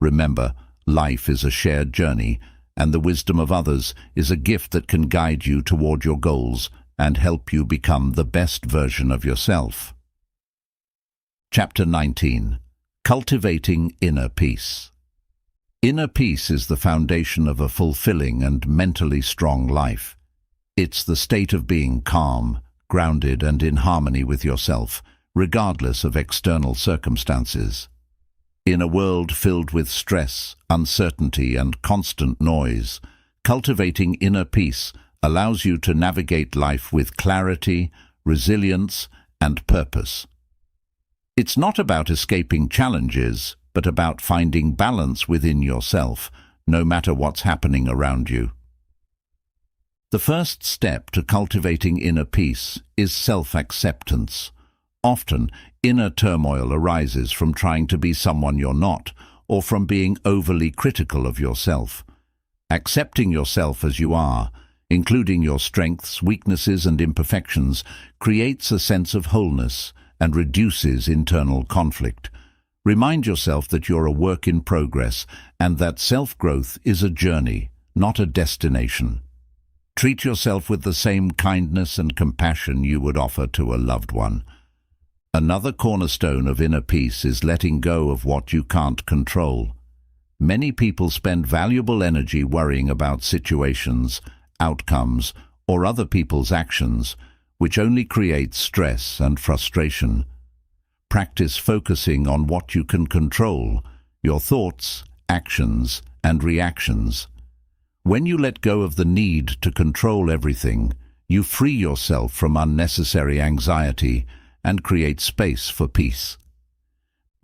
S1: Remember, life is a shared journey, and the wisdom of others is a gift that can guide you toward your goals and help you become the best version of yourself. Chapter 19. Cultivating Inner Peace. Inner peace is the foundation of a fulfilling and mentally strong life. It's the state of being calm, grounded, and in harmony with yourself, regardless of external circumstances. In a world filled with stress, uncertainty, and constant noise, cultivating inner peace allows you to navigate life with clarity, resilience, and purpose. It's not about escaping challenges, but about finding balance within yourself, no matter what's happening around you. The first step to cultivating inner peace is self-acceptance. Often, inner turmoil arises from trying to be someone you're not, or from being overly critical of yourself. Accepting yourself as you are, including your strengths, weaknesses, and imperfections, creates a sense of wholeness and reduces internal conflict. Remind yourself that you're a work in progress and that self-growth is a journey, not a destination. Treat yourself with the same kindness and compassion you would offer to a loved one. Another cornerstone of inner peace is letting go of what you can't control. Many people spend valuable energy worrying about situations, outcomes, or other people's actions, which only creates stress and frustration. Practice focusing on what you can control, your thoughts, actions, and reactions. When you let go of the need to control everything, you free yourself from unnecessary anxiety and create space for peace.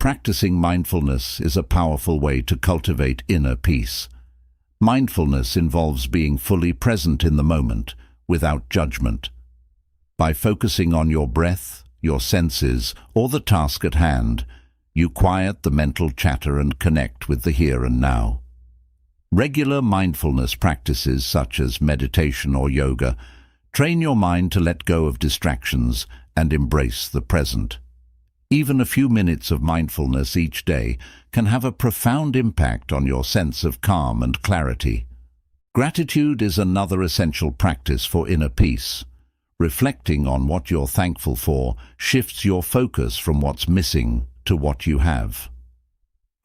S1: Practicing mindfulness is a powerful way to cultivate inner peace. Mindfulness involves being fully present in the moment, without judgment. By focusing on your breath, your senses, or the task at hand, you quiet the mental chatter and connect with the here and now. Regular mindfulness practices such as meditation or yoga train your mind to let go of distractions and embrace the present. Even a few minutes of mindfulness each day can have a profound impact on your sense of calm and clarity. Gratitude is another essential practice for inner peace. Reflecting on what you're thankful for shifts your focus from what's missing to what you have.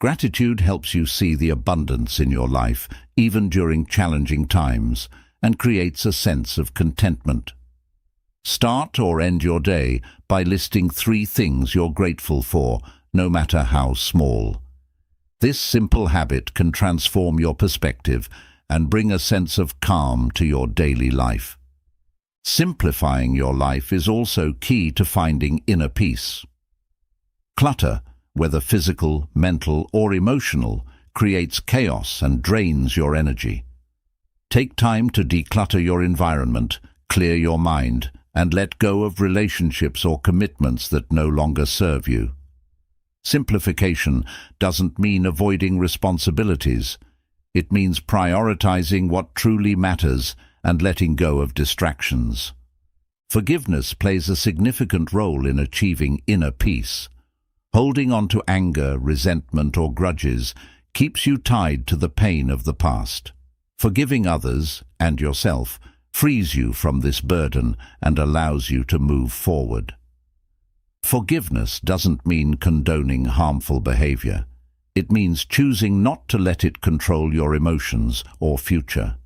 S1: Gratitude helps you see the abundance in your life, even during challenging times, and creates a sense of contentment. Start or end your day by listing 3 things you're grateful for, no matter how small. This simple habit can transform your perspective and bring a sense of calm to your daily life. Simplifying your life is also key to finding inner peace. Clutter, whether physical, mental, or emotional, creates chaos and drains your energy. Take time to declutter your environment, clear your mind, and let go of relationships or commitments that no longer serve you. Simplification doesn't mean avoiding responsibilities. It means prioritizing what truly matters and letting go of distractions. Forgiveness plays a significant role in achieving inner peace. Holding on to anger, resentment, or grudges keeps you tied to the pain of the past. Forgiving others, and yourself, frees you from this burden and allows you to move forward. Forgiveness doesn't mean condoning harmful behavior. It means choosing not to let it control your emotions or future.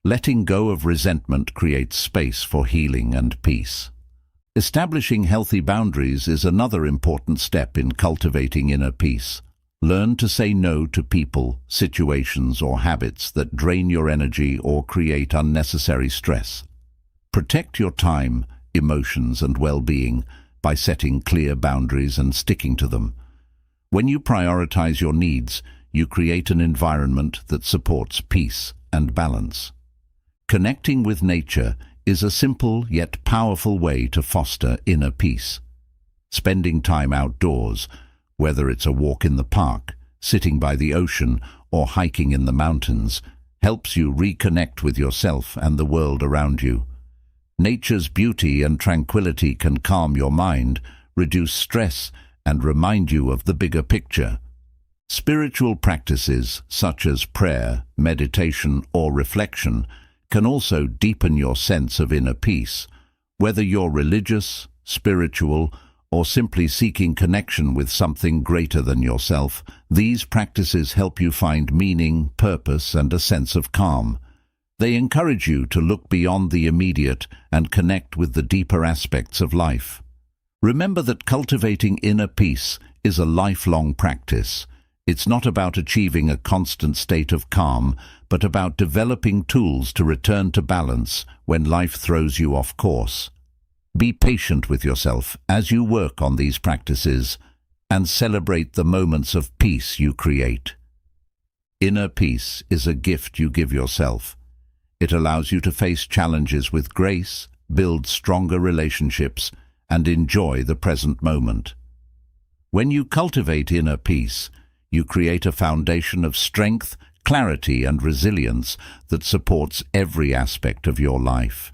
S1: Letting go of resentment creates space for healing and peace. Establishing healthy boundaries is another important step in cultivating inner peace. Learn to say no to people, situations, or habits that drain your energy or create unnecessary stress. Protect your time, emotions, and well-being by setting clear boundaries and sticking to them. When you prioritize your needs, you create an environment that supports peace and balance. Connecting with nature is a simple yet powerful way to foster inner peace. Spending time outdoors, whether it's a walk in the park, sitting by the ocean, or hiking in the mountains, helps you reconnect with yourself and the world around you. Nature's beauty and tranquility can calm your mind, reduce stress, and remind you of the bigger picture. Spiritual practices such as prayer, meditation, or reflection can also deepen your sense of inner peace. Whether you're religious, spiritual, or simply seeking connection with something greater than yourself, these practices help you find meaning, purpose, and a sense of calm. They encourage you to look beyond the immediate and connect with the deeper aspects of life. Remember that cultivating inner peace is a lifelong practice. It's not about achieving a constant state of calm, but about developing tools to return to balance when life throws you off course. Be patient with yourself as you work on these practices and celebrate the moments of peace you create. Inner peace is a gift you give yourself. It allows you to face challenges with grace, build stronger relationships, and enjoy the present moment. When you cultivate inner peace, you create a foundation of strength, clarity, and resilience that supports every aspect of your life.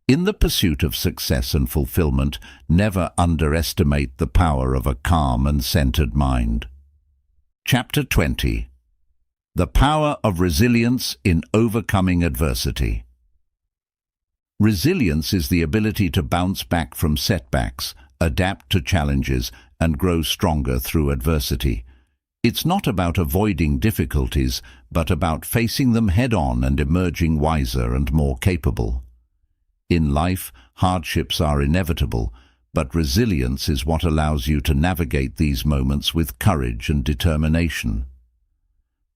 S1: In the pursuit of success and fulfillment, never underestimate the power of a calm and centered mind. Chapter 20. The Power of Resilience in Overcoming Adversity. Resilience is the ability to bounce back from setbacks, adapt to challenges, and grow stronger through adversity. It's not about avoiding difficulties, but about facing them head-on and emerging wiser and more capable. In life, hardships are inevitable, but resilience is what allows you to navigate these moments with courage and determination.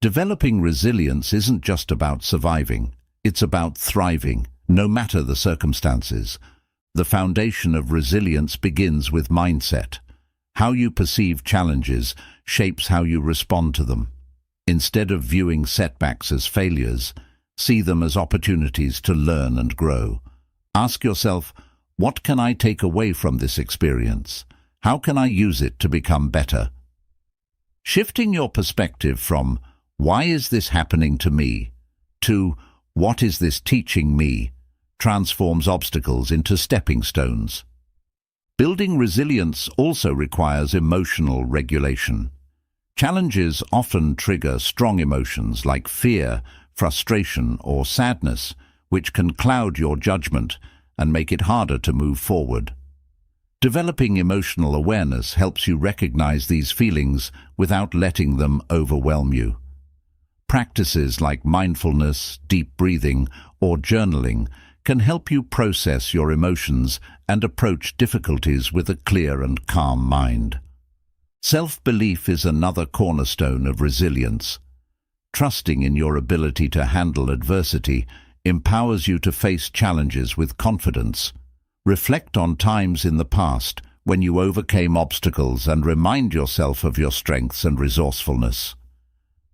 S1: Developing resilience isn't just about surviving, it's about thriving, no matter the circumstances. The foundation of resilience begins with mindset. How you perceive challenges shapes how you respond to them. Instead of viewing setbacks as failures, see them as opportunities to learn and grow. Ask yourself, what can I take away from this experience? How can I use it to become better? Shifting your perspective from, why is this happening to me, to, what is this teaching me, transforms obstacles into stepping stones. Building resilience also requires emotional regulation. Challenges often trigger strong emotions like fear, frustration, or sadness, which can cloud your judgment and make it harder to move forward. Developing emotional awareness helps you recognize these feelings without letting them overwhelm you. Practices like mindfulness, deep breathing, or journaling can help you process your emotions and approach difficulties with a clear and calm mind. Self-belief is another cornerstone of resilience. Trusting in your ability to handle adversity empowers you to face challenges with confidence. Reflect on times in the past when you overcame obstacles and remind yourself of your strengths and resourcefulness.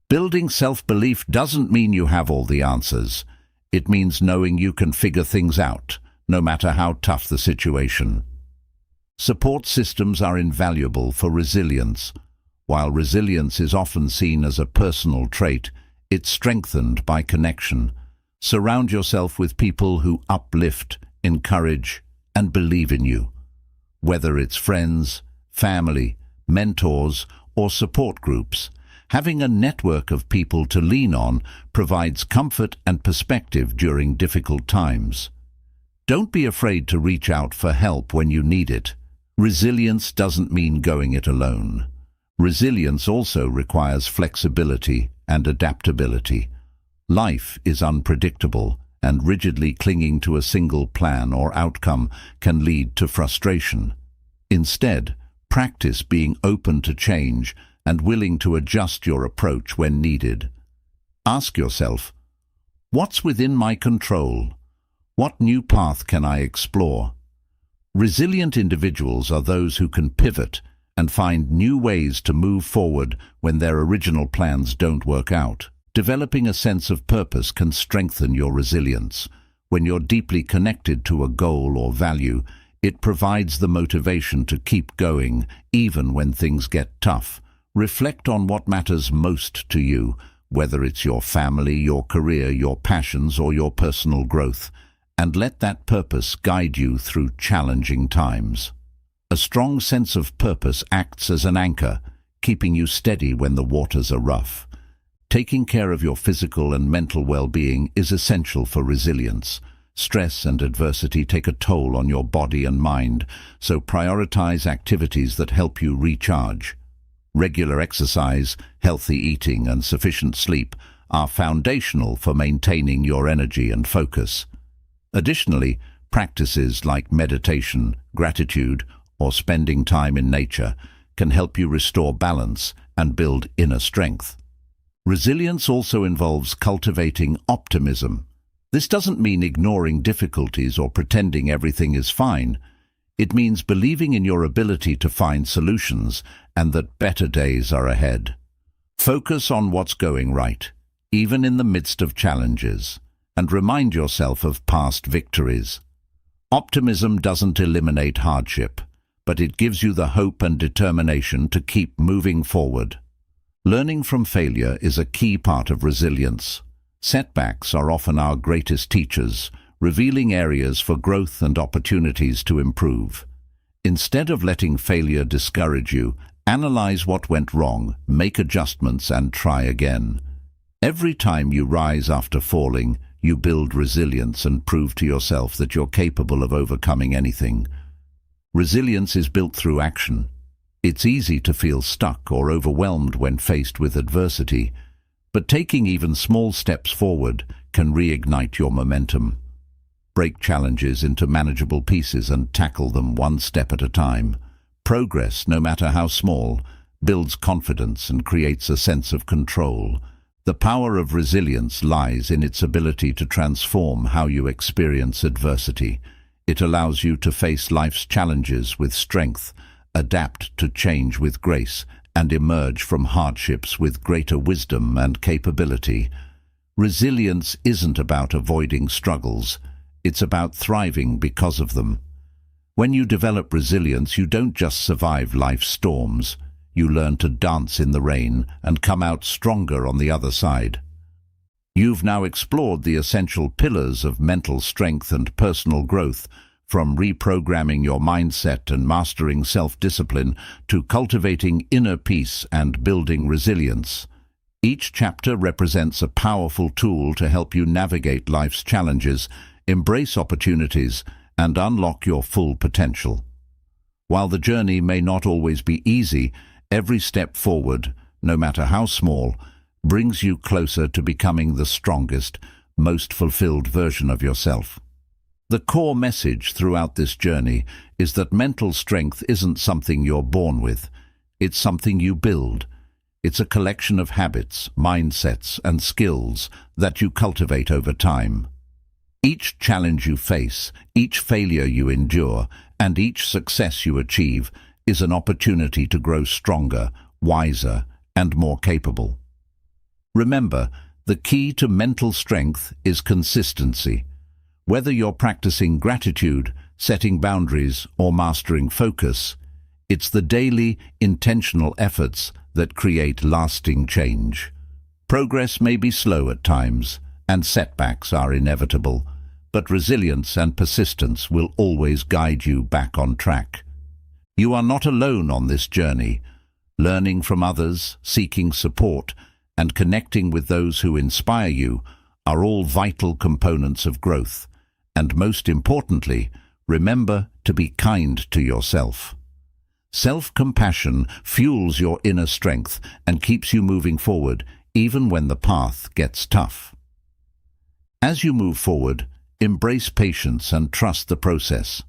S1: Building self-belief doesn't mean you have all the answers. It means knowing you can figure things out, no matter how tough the situation. Support systems are invaluable for resilience. While resilience is often seen as a personal trait, it's strengthened by connection. Surround yourself with people who uplift, encourage, and believe in you. Whether it's friends, family, mentors, or support groups, having a network of people to lean on provides comfort and perspective during difficult times. Don't be afraid to reach out for help when you need it. Resilience doesn't mean going it alone. Resilience also requires flexibility and adaptability. Life is unpredictable, and rigidly clinging to a single plan or outcome can lead to frustration. Instead, practice being open to change and willing to adjust your approach when needed. Ask yourself, what's within my control? What new path can I explore? Resilient individuals are those who can pivot and find new ways to move forward when their original plans don't work out. Developing a sense of purpose can strengthen your resilience. When you're deeply connected to a goal or value, it provides the motivation to keep going, even when things get tough. Reflect on what matters most to you, whether it's your family, your career, your passions, or your personal growth, and let that purpose guide you through challenging times. A strong sense of purpose acts as an anchor, keeping you steady when the waters are rough. Taking care of your physical and mental well-being is essential for resilience. Stress and adversity take a toll on your body and mind, so prioritize activities that help you recharge. Regular exercise, healthy eating, and sufficient sleep are foundational for maintaining your energy and focus. Additionally, practices like meditation, gratitude, or spending time in nature can help you restore balance and build inner strength. Resilience also involves cultivating optimism. This doesn't mean ignoring difficulties or pretending everything is fine. It means believing in your ability to find solutions and that better days are ahead. Focus on what's going right, even in the midst of challenges, and remind yourself of past victories. Optimism doesn't eliminate hardship, but it gives you the hope and determination to keep moving forward. Learning from failure is a key part of resilience. Setbacks are often our greatest teachers, revealing areas for growth and opportunities to improve. Instead of letting failure discourage you, analyze what went wrong, make adjustments, and try again. Every time you rise after falling, you build resilience and prove to yourself that you're capable of overcoming anything. Resilience is built through action. It's easy to feel stuck or overwhelmed when faced with adversity, but taking even small steps forward can reignite your momentum. Break challenges into manageable pieces and tackle them one step at a time. Progress, no matter how small, builds confidence and creates a sense of control. The power of resilience lies in its ability to transform how you experience adversity. It allows you to face life's challenges with strength, adapt to change with grace, and emerge from hardships with greater wisdom and capability. Resilience isn't about avoiding struggles. It's about thriving because of them. When you develop resilience, you don't just survive life's storms. You learn to dance in the rain and come out stronger on the other side. You've now explored the essential pillars of mental strength and personal growth, from reprogramming your mindset and mastering self-discipline to cultivating inner peace and building resilience. Each chapter represents a powerful tool to help you navigate life's challenges, embrace opportunities, and unlock your full potential. While the journey may not always be easy, every step forward, no matter how small, brings you closer to becoming the strongest, most fulfilled version of yourself. The core message throughout this journey is that mental strength isn't something you're born with. It's something you build. It's a collection of habits, mindsets, and skills that you cultivate over time. Each challenge you face, each failure you endure, and each success you achieve is an opportunity to grow stronger, wiser, and more capable. Remember, the key to mental strength is consistency. Whether you're practicing gratitude, setting boundaries, or mastering focus, it's the daily, intentional efforts that create lasting change. Progress may be slow at times, and setbacks are inevitable, but resilience and persistence will always guide you back on track. You are not alone on this journey. Learning from others, seeking support, and connecting with those who inspire you are all vital components of growth. And most importantly, remember to be kind to yourself. Self-compassion fuels your inner strength and keeps you moving forward, even when the path gets tough. As you move forward, embrace patience and trust the process.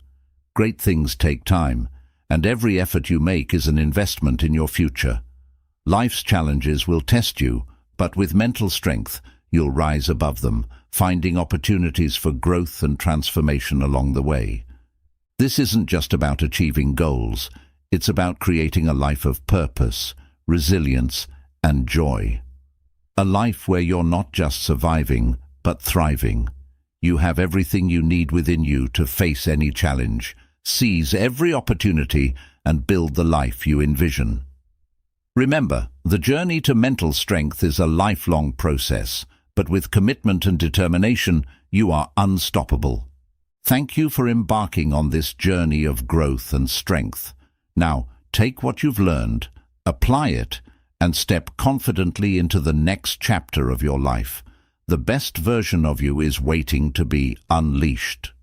S1: Great things take time, and every effort you make is an investment in your future. Life's challenges will test you, but with mental strength, you'll rise above them, finding opportunities for growth and transformation along the way. This isn't just about achieving goals. It's about creating a life of purpose, resilience, and joy. A life where you're not just surviving, but thriving. You have everything you need within you to face any challenge, seize every opportunity, and build the life you envision. Remember, the journey to mental strength is a lifelong process, but with commitment and determination, you are unstoppable. Thank you for embarking on this journey of growth and strength. Now, take what you've learned, apply it, and step confidently into the next chapter of your life. The best version of you is waiting to be unleashed.